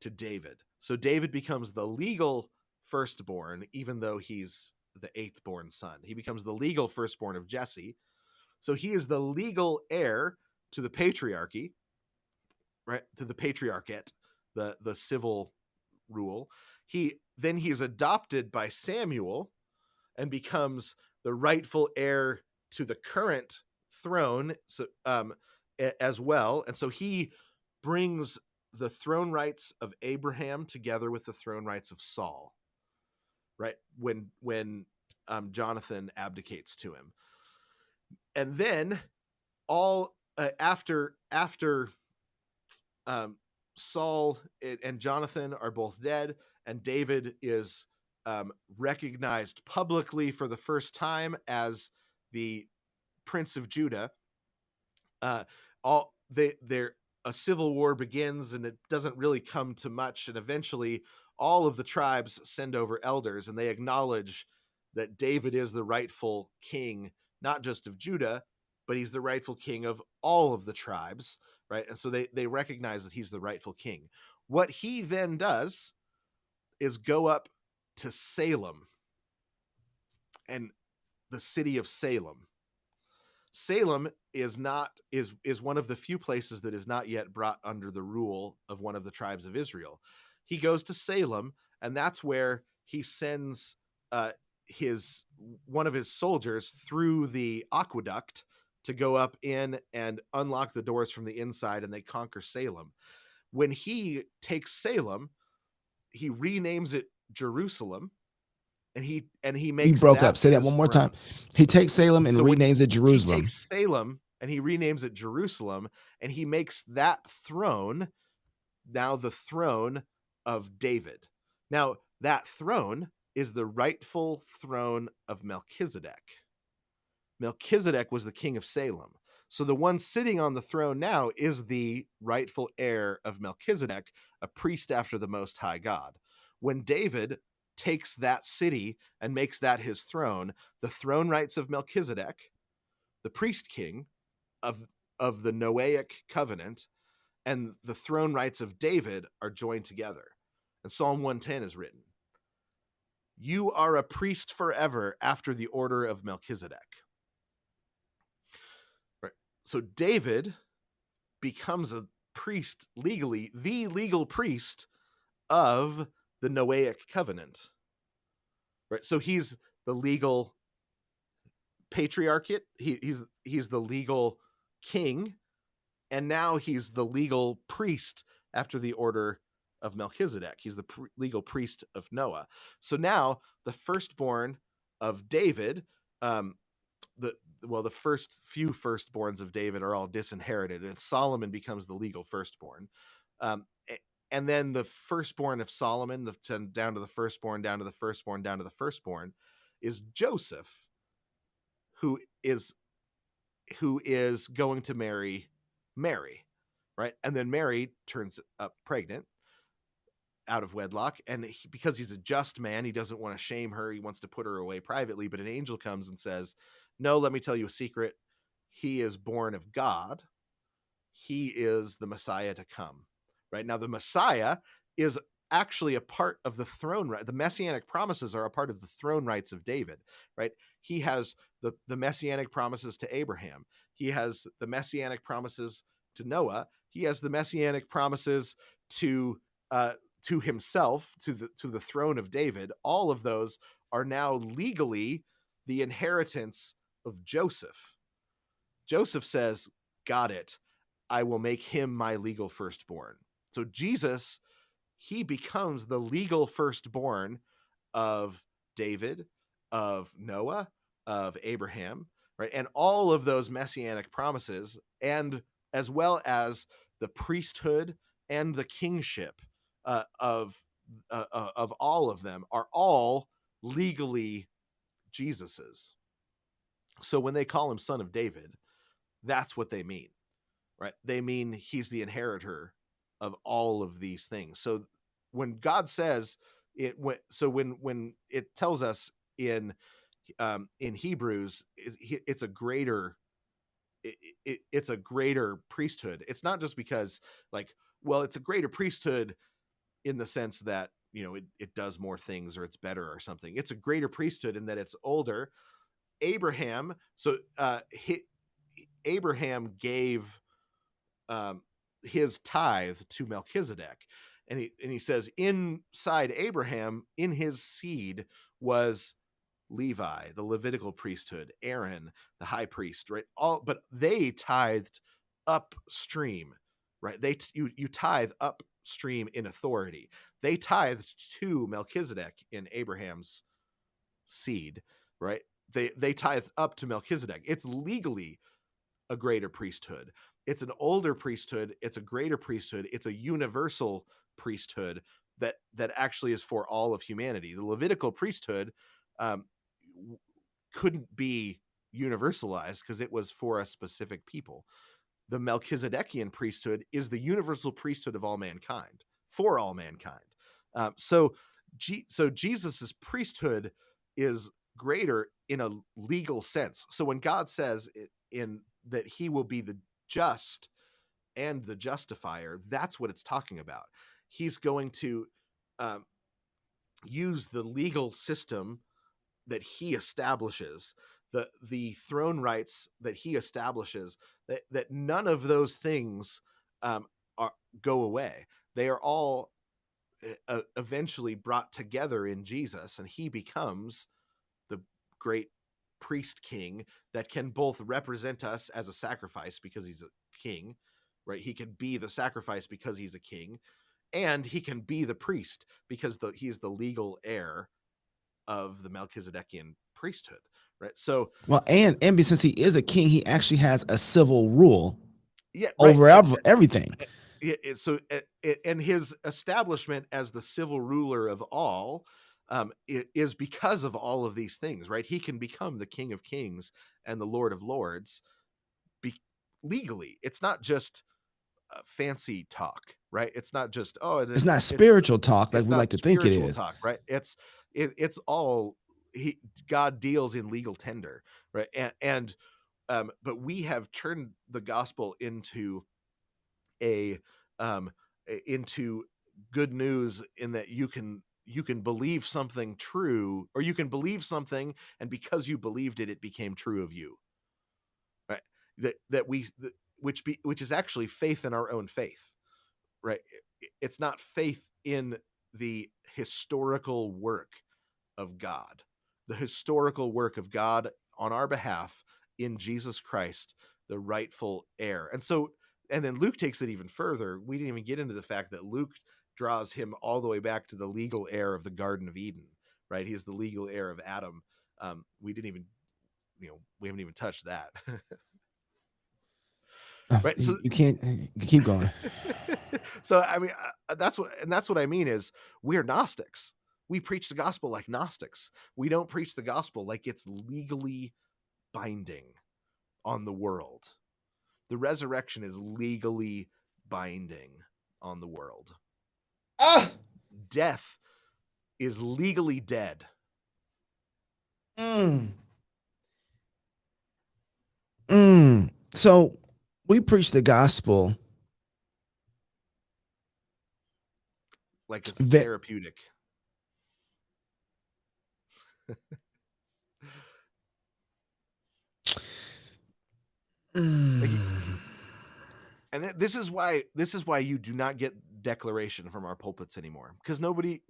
to David. So David becomes the legal firstborn, even though he's the 8th born son. He becomes the legal firstborn of Jesse. So he is the legal heir to the patriarchy, right? To the patriarchate, the civil rule. He's adopted by Samuel and becomes the rightful heir to the current throne, so as well. And so he brings the throne rights of Abraham together with the throne rights of Saul, right? When Jonathan abdicates to him. And then all after Saul and Jonathan are both dead, and David is recognized publicly for the first time as the Prince of Judah. A civil war begins, and it doesn't really come to much. And eventually, all of the tribes send over elders, and they acknowledge that David is the rightful king, not just of Judah, but he's the rightful king of all of the tribes, right? And so they recognize that he's the rightful king. What he then does is go up to Salem and the city of Salem. Salem is one of the few places that is not yet brought under the rule of one of the tribes of Israel. He goes to Salem, and that's where he sends one of his soldiers through the aqueduct to go up in and unlock the doors from the inside, and they conquer Salem. When he takes Salem, he renames it Jerusalem, and he makes. You broke up. Say that one more time. He takes Salem and renames it Jerusalem. He takes Salem and he renames it Jerusalem, and he makes that throne now the throne of David. Now that throne is the rightful throne of Melchizedek. Melchizedek was the king of Salem. So the one sitting on the throne now is the rightful heir of Melchizedek, a priest after the Most High God. When David takes that city and makes that his throne, the throne rights of Melchizedek, the priest king of the Noahic covenant, and the throne rights of David are joined together. And Psalm 110 is written, "You are a priest forever after the order of Melchizedek." Right. So David becomes a priest legally, the legal priest of the Noahic covenant, right? So he's the legal patriarchate. He's the legal king, and now he's the legal priest after the order of Melchizedek. He's the legal priest of Noah. So now the firstborn of David, the first few firstborns of David are all disinherited, and Solomon becomes the legal firstborn. And then the firstborn of Solomon, down to the firstborn, down to the firstborn, down to the firstborn, is Joseph, who is going to marry Mary, right? And then Mary turns up pregnant out of wedlock, and because he's a just man, he doesn't want to shame her. He wants to put her away privately, but an angel comes and says, no, let me tell you a secret. He is born of God. He is the Messiah to come. Right now, the Messiah is actually a part of the throne right. The messianic promises are a part of the throne rights of David, right? He has the messianic promises to Abraham. He has the messianic promises to Noah. He has the messianic promises to himself, to the throne of David. All of those are now legally the inheritance of Joseph. Joseph says, got it. I will make him my legal firstborn. So Jesus, he becomes the legal firstborn of David, of Noah, of Abraham, right? And all of those messianic promises, and as well as the priesthood and the kingship of all of them, are all legally Jesus's. So when they call him son of David, that's what they mean, right? They mean he's the inheritor of all of these things. So when God says it, when it tells us in Hebrews, it's a greater, it's a greater priesthood. It's not just because it's a greater priesthood in the sense that, it does more things or it's better or something. It's a greater priesthood in that it's older. Abraham, Abraham gave his tithe to Melchizedek, and he says inside Abraham, in his seed, was Levi, the Levitical priesthood, Aaron, the high priest, right? But they tithed upstream, right? You tithe upstream in authority. They tithed to Melchizedek in Abraham's seed, right? They tithed up to Melchizedek. It's legally a greater priesthood. It's an older priesthood. It's a greater priesthood. It's a universal priesthood that actually is for all of humanity. The Levitical priesthood couldn't be universalized because it was for a specific people. The Melchizedekian priesthood is the universal priesthood of all mankind, for all mankind. So Jesus's priesthood is greater in a legal sense. So when God says in that he will be the just and the justifier, that's what it's talking about. He's going to use the legal system that he establishes, the throne rights that he establishes, that none of those things go away. They are all eventually brought together in Jesus, and he becomes the great priest king that can both represent us as a sacrifice because he's a king, right? He can be the sacrifice because he's a king, and he can be the priest because he's the legal heir of the Melchizedekian priesthood, right? So, and since he is a king, he actually has a civil rule over everything. And his establishment as the civil ruler of all is because of all of these things, right? He can become the King of Kings and the Lord of Lords legally. It's not just fancy talk, right? It's not just it's not spiritual talk like we like to think it is. Talk, right? It's all God deals in legal tender, right? But we have turned the gospel into into good news in that you can believe something true, or you can believe something, and because you believed it, it became true of you, right? Which is actually faith in our own faith, right? It's not faith in the historical work of God, the historical work of God on our behalf in Jesus Christ, the rightful heir. And then Luke takes it even further. We didn't even get into the fact that Luke draws him all the way back to the legal heir of the Garden of Eden, right? He's the legal heir of Adam, We didn't even, we haven't even touched that. Oh, Right. So you can't keep going. so I mean, that's what I mean is we're Gnostics. We preach the gospel like Gnostics. We don't preach the gospel like it's legally binding on the world. The resurrection is legally binding on the world. Ah! Death is legally dead. So we preach the gospel like it's therapeutic. And this is why you do not get declaration from our pulpits anymore, because nobody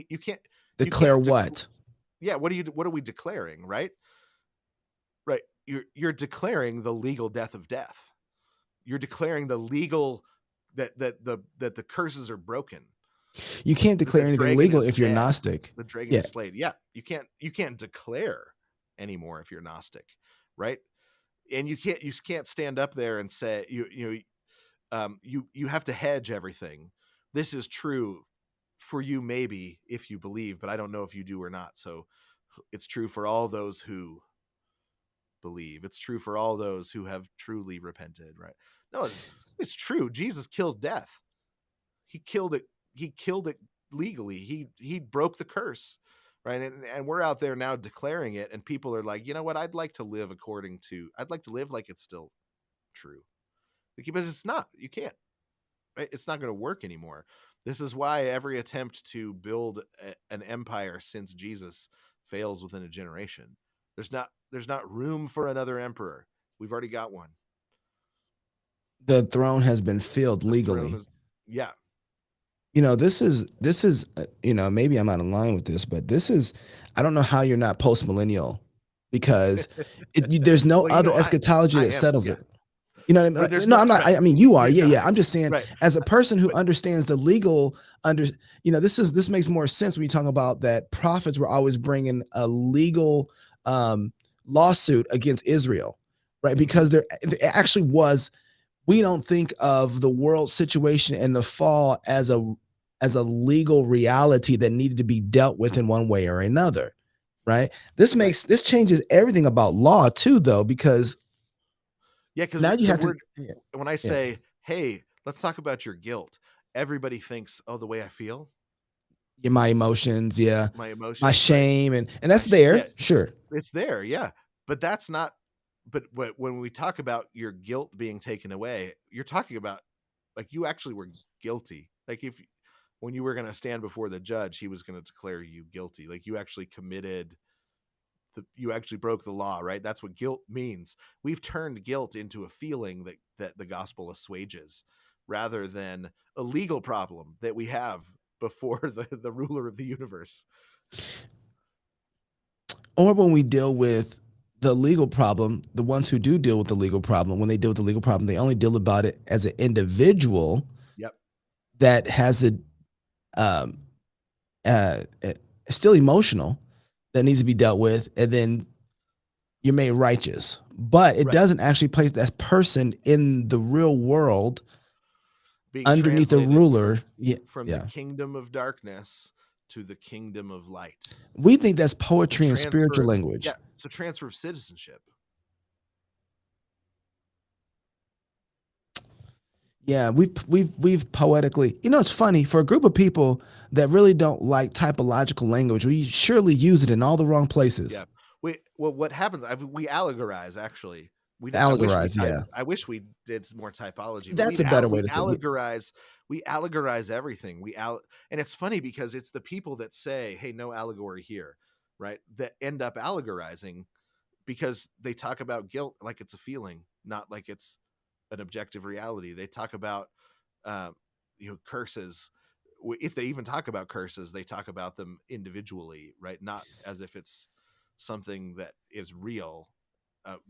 you can't declare what? Yeah, what are we declaring, right? Right. You're declaring the legal death of death. You're declaring the legal that the curses are broken. You can't declare anything legal if you're Gnostic. The dragon is slayed. Yeah, you can't declare anymore if you're Gnostic, right? And you can't stand up there and say you have to hedge everything. This is true for you, maybe, if you believe, but I don't know if you do or not. So it's true for all those who believe. It's true for all those who have truly repented, right? No, it's true. Jesus killed death. He killed it legally. He broke the curse, right? And we're out there now declaring it, and people are like, you know what? I'd like to live like it's still true. But it's not. You can't. Right? It's not going to work anymore. This is why every attempt to build an empire since Jesus fails within a generation. There's not room for another emperor. We've already got one. The throne has been filled legally. Yeah. This is maybe I'm out of line with this, but I don't know how you're not post-millennial, because there's no other eschatology that settles it. You know what I mean? No, I'm not. I mean, you are. Yeah. I'm just saying, as a person who understands the legal this makes more sense when you talk about that prophets were always bringing a legal lawsuit against Israel, right? Because there actually was. We don't think of the world situation and the fall as a legal reality that needed to be dealt with in one way or another, right? This changes everything about law too, though, because because now you have when I say, hey, let's talk about your guilt, everybody thinks, oh, the way I feel. Yeah, my emotions, my shame, right? and that's there, sure. It's there, yeah. But that's not, but when we talk about your guilt being taken away, you're talking about, like, you actually were guilty. Like, when you were going to stand before the judge, he was going to declare you guilty. Like, you actually you actually broke the law, right? That's what guilt means. We've turned guilt into a feeling that the gospel assuages, rather than a legal problem that we have before the ruler of the universe. Or when we deal with the legal problem, the ones who do deal with the legal problem, when they deal with the legal problem, they only deal about it as an individual. Yep. That has still emotional, that needs to be dealt with, and then you're made righteous. But it doesn't actually place that person in the real world being underneath the ruler from the kingdom of darkness to the kingdom of light. We think that's poetry and spiritual language. Yeah, it's a transfer of citizenship. Yeah, we've poetically, it's funny, for a group of people that really don't like typological language, we surely use it in all the wrong places. Yeah. What happens? We allegorize, actually. I wish we did more typology. That's a better way to say it. We allegorize everything. And it's funny because it's the people that say, hey, no allegory here, right? That end up allegorizing, because they talk about guilt like it's a feeling, not like it's an objective reality. They talk about curses. If they even talk about curses, they talk about them individually, right? Not as if it's something that is real.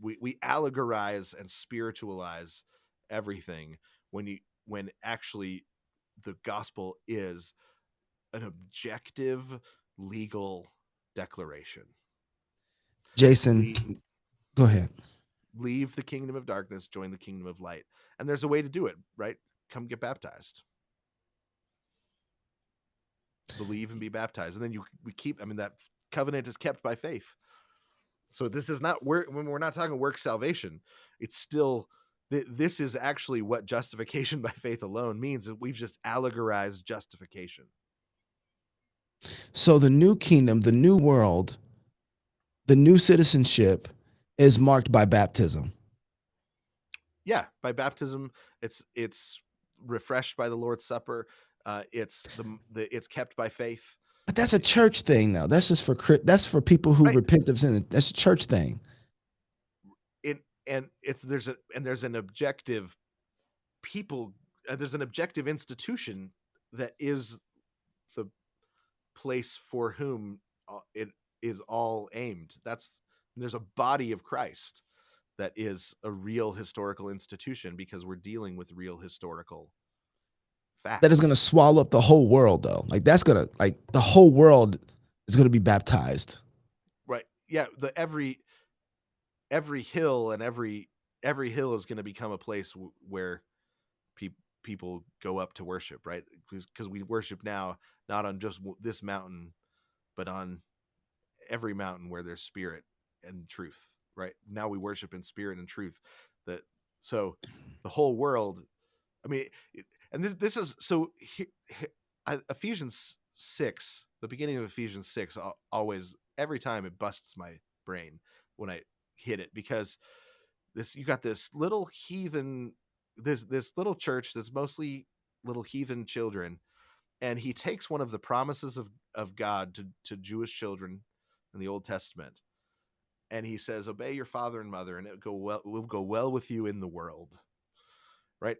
We allegorize and spiritualize everything when actually the gospel is an objective legal declaration. Jason, go ahead. Leave the kingdom of darkness, join the kingdom of light. And there's a way to do it, right? Come get baptized. Believe and be baptized. And then that covenant is kept by faith. So this is not when we're not talking work salvation, it's still, this is actually what justification by faith alone means. That we've just allegorized justification. So the new kingdom, the new world, the new citizenship is marked by baptism. Yeah, by baptism, it's refreshed by the Lord's Supper. It's kept by faith. But that's a church thing, though. That's just for people who repent of sin. That's a church thing. There's an objective people. There's an objective institution that is the place for whom it is all aimed. There's a body of Christ that is a real historical institution because we're dealing with real historical facts. That is going to swallow up the whole world, though. The whole world is going to be baptized. Right. Yeah. Every hill and every hill is going to become a place where people go up to worship, right? Because we worship now, not on just this mountain, but on every mountain where there's spirit and truth, right? Now we worship in spirit and truth. So the whole world, I mean, and this is, so Ephesians 6, the beginning of Ephesians 6, always, every time it busts my brain when I hit it, because you got this little heathen, this little church that's mostly little heathen children, and he takes one of the promises of God to Jewish children in the Old Testament, and he says, obey your father and mother, and it will go well with you in the world, right?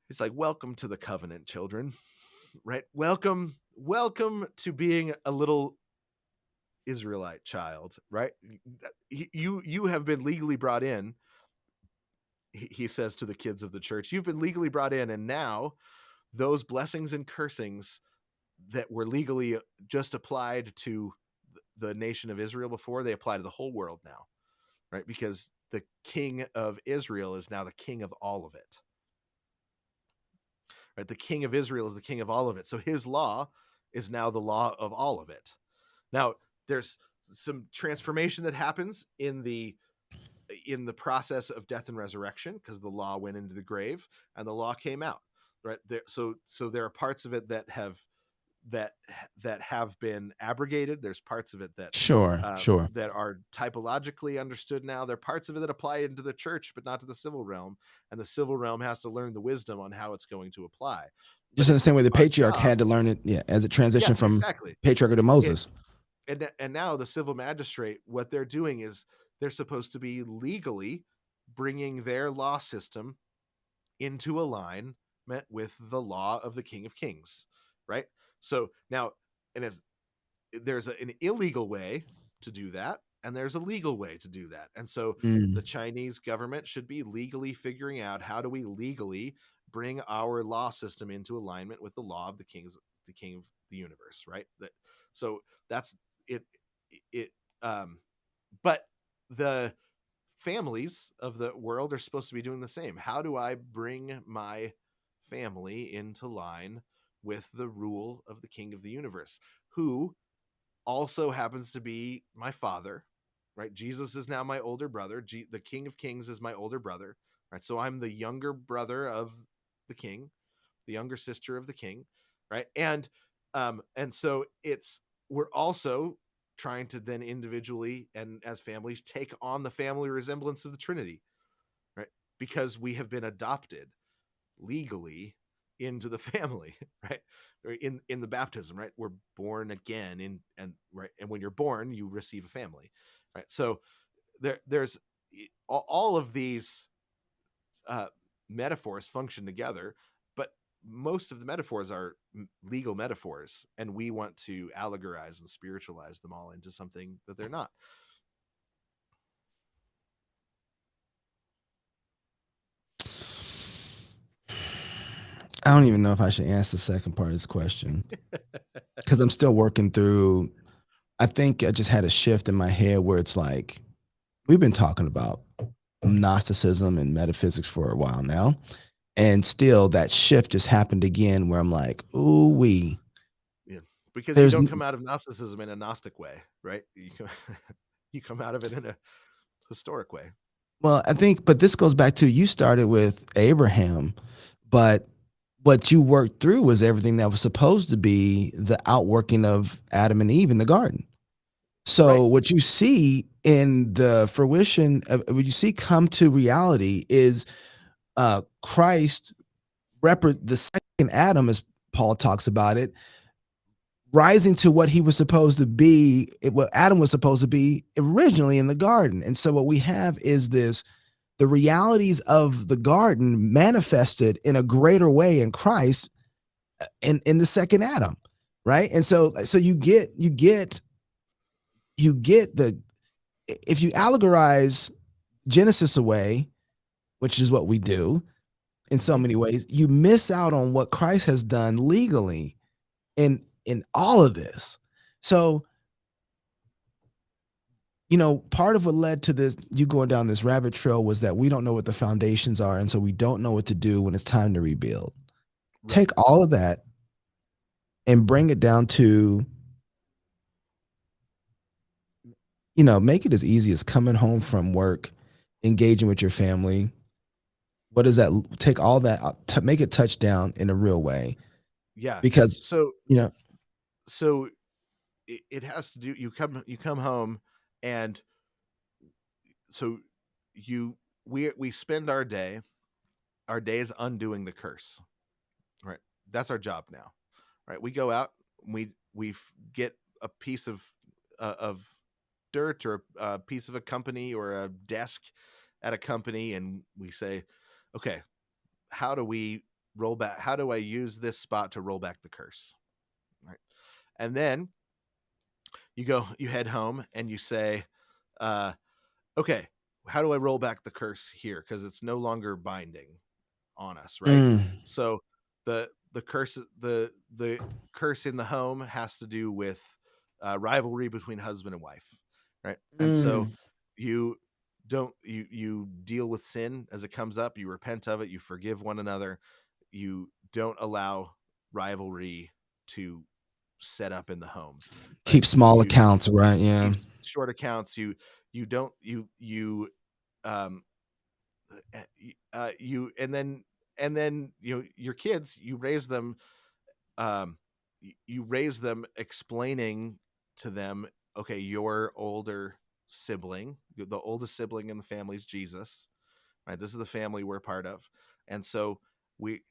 It's like, welcome to the covenant, children, right? Welcome to being a little Israelite child, right? You have been legally brought in. He says to the kids of the church, you've been legally brought in, and now those blessings and cursings that were legally just applied to the nation of Israel before, they apply to the whole world now, right? Because the king of Israel is now the king of all of it. Right? The king of Israel is the king of all of it. So his law is now the law of all of it. Now, there's some transformation that happens in the process of death and resurrection, because the law went into the grave and the law came out, right? So there are parts of it that have been abrogated. There's parts of it that that are typologically understood now. There are parts of it that apply into the church, but not to the civil realm, and the civil realm has to learn the wisdom on how it's going to apply. Just in the same way the patriarch had to learn it, as it transitioned from patriarch to Moses. And now the civil magistrate, what they're doing is they're supposed to be legally bringing their law system into alignment with the law of the King of Kings, right? So now, and there's an illegal way to do that, and there's a legal way to do that. And so the Chinese government should be legally figuring out, how do we legally bring our law system into alignment with the law of the king of the universe, right? So that's it. But the families of the world are supposed to be doing the same. How do I bring my family into line with the rule of the king of the universe, who also happens to be my father, right? Jesus is now my older brother. The King of Kings is my older brother, right? So I'm the younger brother of the king, the younger sister of the king, right? And so we're also trying to then individually and as families take on the family resemblance of the Trinity, right? Because we have been adopted legally into the family, right? In the baptism, right? We're born again and when you're born, you receive a family, right? So there's all of these metaphors function together, but most of the metaphors are legal metaphors, and we want to allegorize and spiritualize them all into something that they're not. I don't even know if I should answer the second part of this question because I'm still working through. I think I just had a shift in my head where it's like, we've been talking about Gnosticism and metaphysics for a while now. And still that shift just happened again where I'm like, ooh, Yeah, because you there's don't come out of Gnosticism in a Gnostic way, right? You come out of it in a historic way. well, I think, but this goes back to, you started with Abraham, but what you worked through was everything that was supposed to be the outworking of Adam and Eve in the garden. So Right. what you see in the fruition of what you see come to reality is Christ, the second Adam, as Paul talks about it, rising to what he was supposed to be, what Adam was supposed to be originally in the garden. And so what we have is the realities of the garden manifested in a greater way in Christ in the second Adam, right? And so you get the, if you allegorize Genesis away, which is what we do in so many ways, you miss out on what Christ has done legally in all of this. So, part of what led to this, you going down this rabbit trail, was that we don't know what the foundations are, and so we don't know what to do when it's time to rebuild. Right. Take all of that and bring it down to, make it as easy as coming home from work, engaging with your family. What does that take? All that to make it touch down in a real way, Yeah. because So it has to do, you come home, and so we spend our days undoing the curse, right? That's our job now, right? We go out, we get a piece of dirt, or a piece of a company, or a desk at a company, and we say, okay, how do I use this spot to roll back the curse, right? And then you head home, and you say, okay, how do I roll back the curse here, because it's no longer binding on us, right? So the curse in the home has to do with rivalry between husband and wife, right? And so you deal with sin as it comes up, you repent of it, you forgive one another, you don't allow rivalry to set up in the home, right? keep small accounts, right? Yeah. Keep short accounts. You don't um you and then your kids, you raise them, you raise them explaining to them, okay, your older sibling, the oldest sibling in the family is Jesus, right? This is the family we're part of, and so we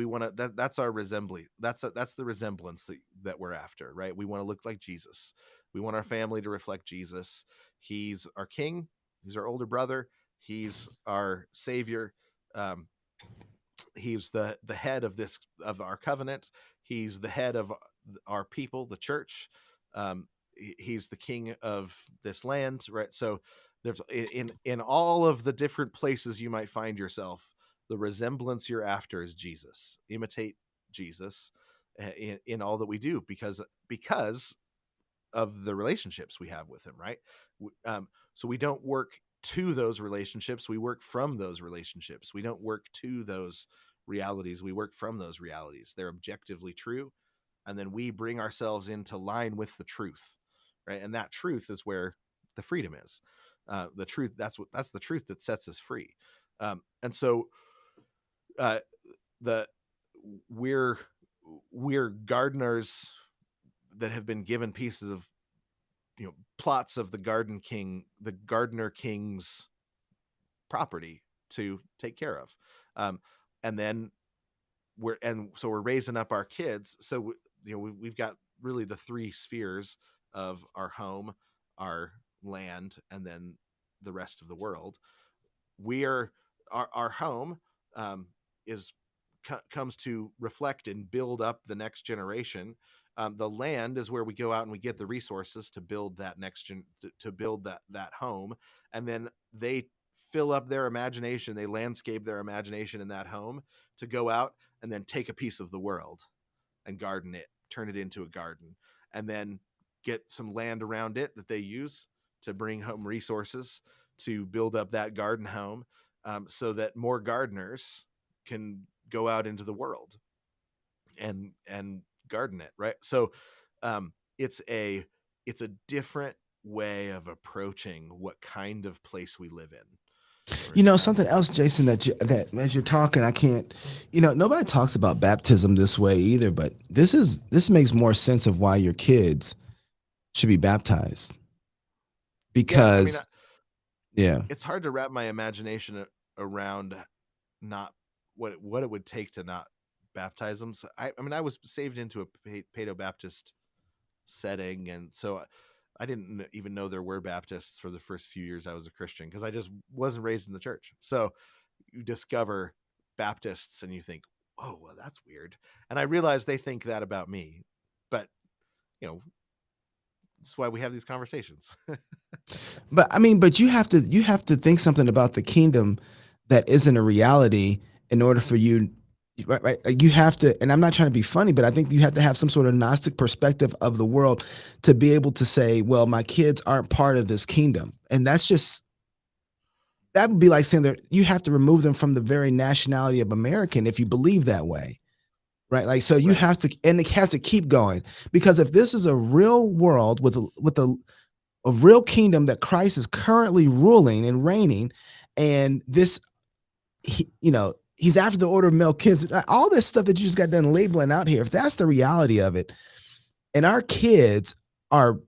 want to, that's our resemblance, that's the resemblance that we're after, right? We want to look like Jesus. We want our family to reflect Jesus. He's our king, he's our older brother, he's our savior, he's the head of our covenant, he's the head of our people, the church, he's the king of this land, right? So there's in all of the different places you might find yourself, the resemblance you're after is Jesus. Imitate Jesus in all that we do, because of the relationships we have with him, right? So we don't work to those relationships, we work from those relationships. We don't work to those realities, we work from those realities. They're objectively true, and then we bring ourselves into line with the truth, right? And that truth is where the freedom is. The truth, that's the truth that sets us free. And so the we're gardeners that have been given pieces of, plots of the gardener king's property to take care of, and then we're raising up our kids. So we've got really the three spheres of our home, our land, and then the rest of the world. Our home comes to reflect and build up the next generation. The land is where we go out and we get the resources to build that to build that home, and then they fill up their imagination, they landscape their imagination in that home to go out and then take a piece of the world and garden it, turn it into a garden, and then get some land around it that they use to bring home resources to build up that garden home, so that more gardeners can go out into the world and garden it, right? So it's a different way of approaching what kind of place we live in. Something else, Jason, that as you're talking, I can't, nobody talks about baptism this way either, but this makes more sense of why your kids should be baptized. Because it's hard to wrap my imagination around not what it would take to not baptize them. So I was saved into a Paedo-Baptist setting, and so I didn't even know there were Baptists for the first few years I was a Christian, because I just wasn't raised in the church. So you discover Baptists and you think, oh, well, that's weird. And I realize they think that about me, but that's why we have these conversations. But you have to think something about the kingdom that isn't a reality in order for you, right? You have to, and I'm not trying to be funny, but I think you have to have some sort of Gnostic perspective of the world to be able to say, well, my kids aren't part of this kingdom. And that would be like saying that you have to remove them from the very nationality of American if you believe that way. Right. Like, so you have to, and it has to keep going, because if this is a real world with a real kingdom that Christ is currently ruling and reigning, and this, he's after the order of Melchizedek, all this stuff that you just got done labeling out here, if that's the reality of it, and our kids are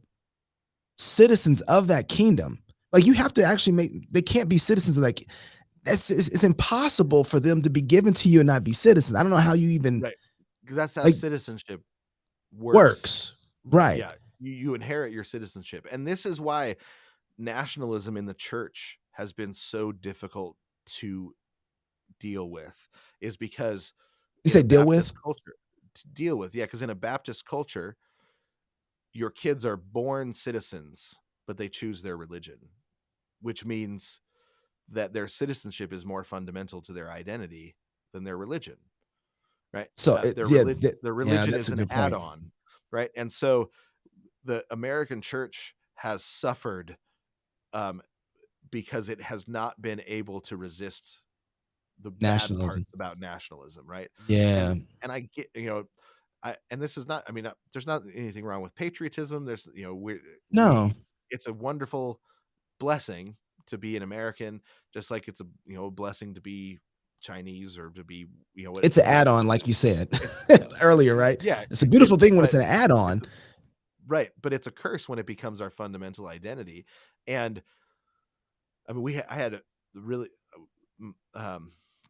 citizens of that kingdom, like, you have to actually they can't be citizens of that. It's impossible for them to be given to you and not be citizens. I don't know how you even. Right. That's how citizenship works. Right. Yeah. You inherit your citizenship. And this is why nationalism in the church has been so difficult to deal with, is because you say deal with culture to deal with. Yeah. Because in a Baptist culture, your kids are born citizens, but they choose their religion, which means that their citizenship is more fundamental to their identity than their religion. Right. So their religion is an add-on. Right. And so the American church has suffered because it has not been able to resist the bad parts about nationalism. Right. Yeah. And I get, and this is not, there's not anything wrong with patriotism. There's, it's a wonderful blessing to be an American, just like it's a blessing to be Chinese or to be, it's an add-on, like you said earlier, right? Yeah, it's a beautiful thing when it's an add-on, right? But it's a curse when it becomes our fundamental identity. And I had a really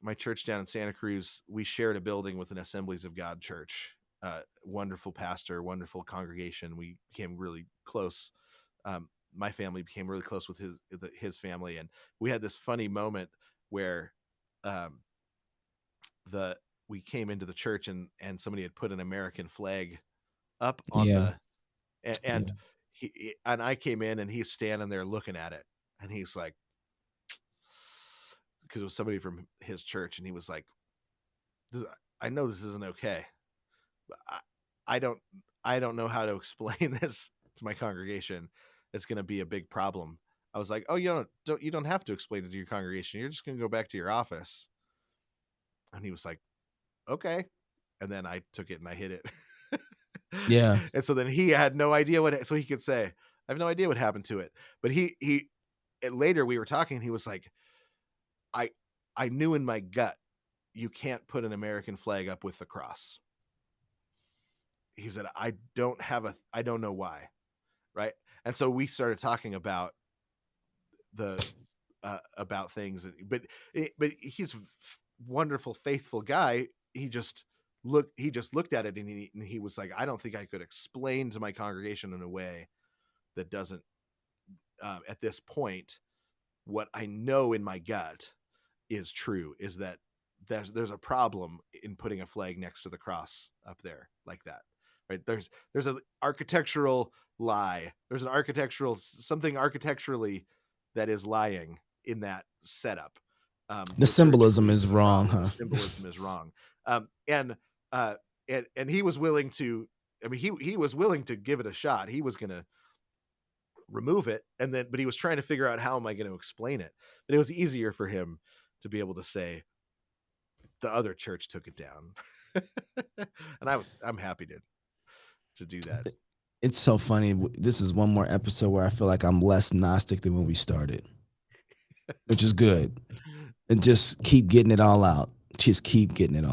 my church down in Santa Cruz, we shared a building with an Assemblies of God church, wonderful pastor, wonderful congregation. We became really close. My family became really close with his family, and we had this funny moment where we came into the church and somebody had put an American flag up on and I came in and he's standing there looking at it, and he's like, because it was somebody from his church, and he was like, I know this isn't okay, but I don't know how to explain this to my congregation. It's going to be a big problem. I was like, oh, you don't have to explain it to your congregation. You're just going to go back to your office. And he was like, okay. And then I took it and I hid it. Yeah. And so then he had no idea so he could say, I have no idea what happened to it. But later we were talking, and he was like, I knew in my gut, you can't put an American flag up with the cross. He said, I don't know why. Right. And so we started talking about about things, but he's a wonderful, faithful guy. He just looked at it and he was like, I don't think I could explain to my congregation in a way that doesn't, at this point, what I know in my gut is true, is that there's a problem in putting a flag next to the cross up there like that. Right. There's an architectural lie. There's something architecturally that is lying in that setup. The symbolism is wrong, huh? The symbolism is wrong. And he was willing to I mean, he was willing to give it a shot. He was going to remove it, but he was trying to figure out, how am I going to explain it? But it was easier for him to be able to say the other church took it down. And I'm happy to do that. It's so funny. This is one more episode where I feel like I'm less Gnostic than when we started, which is good. And just keep getting it all out. Just keep getting it all.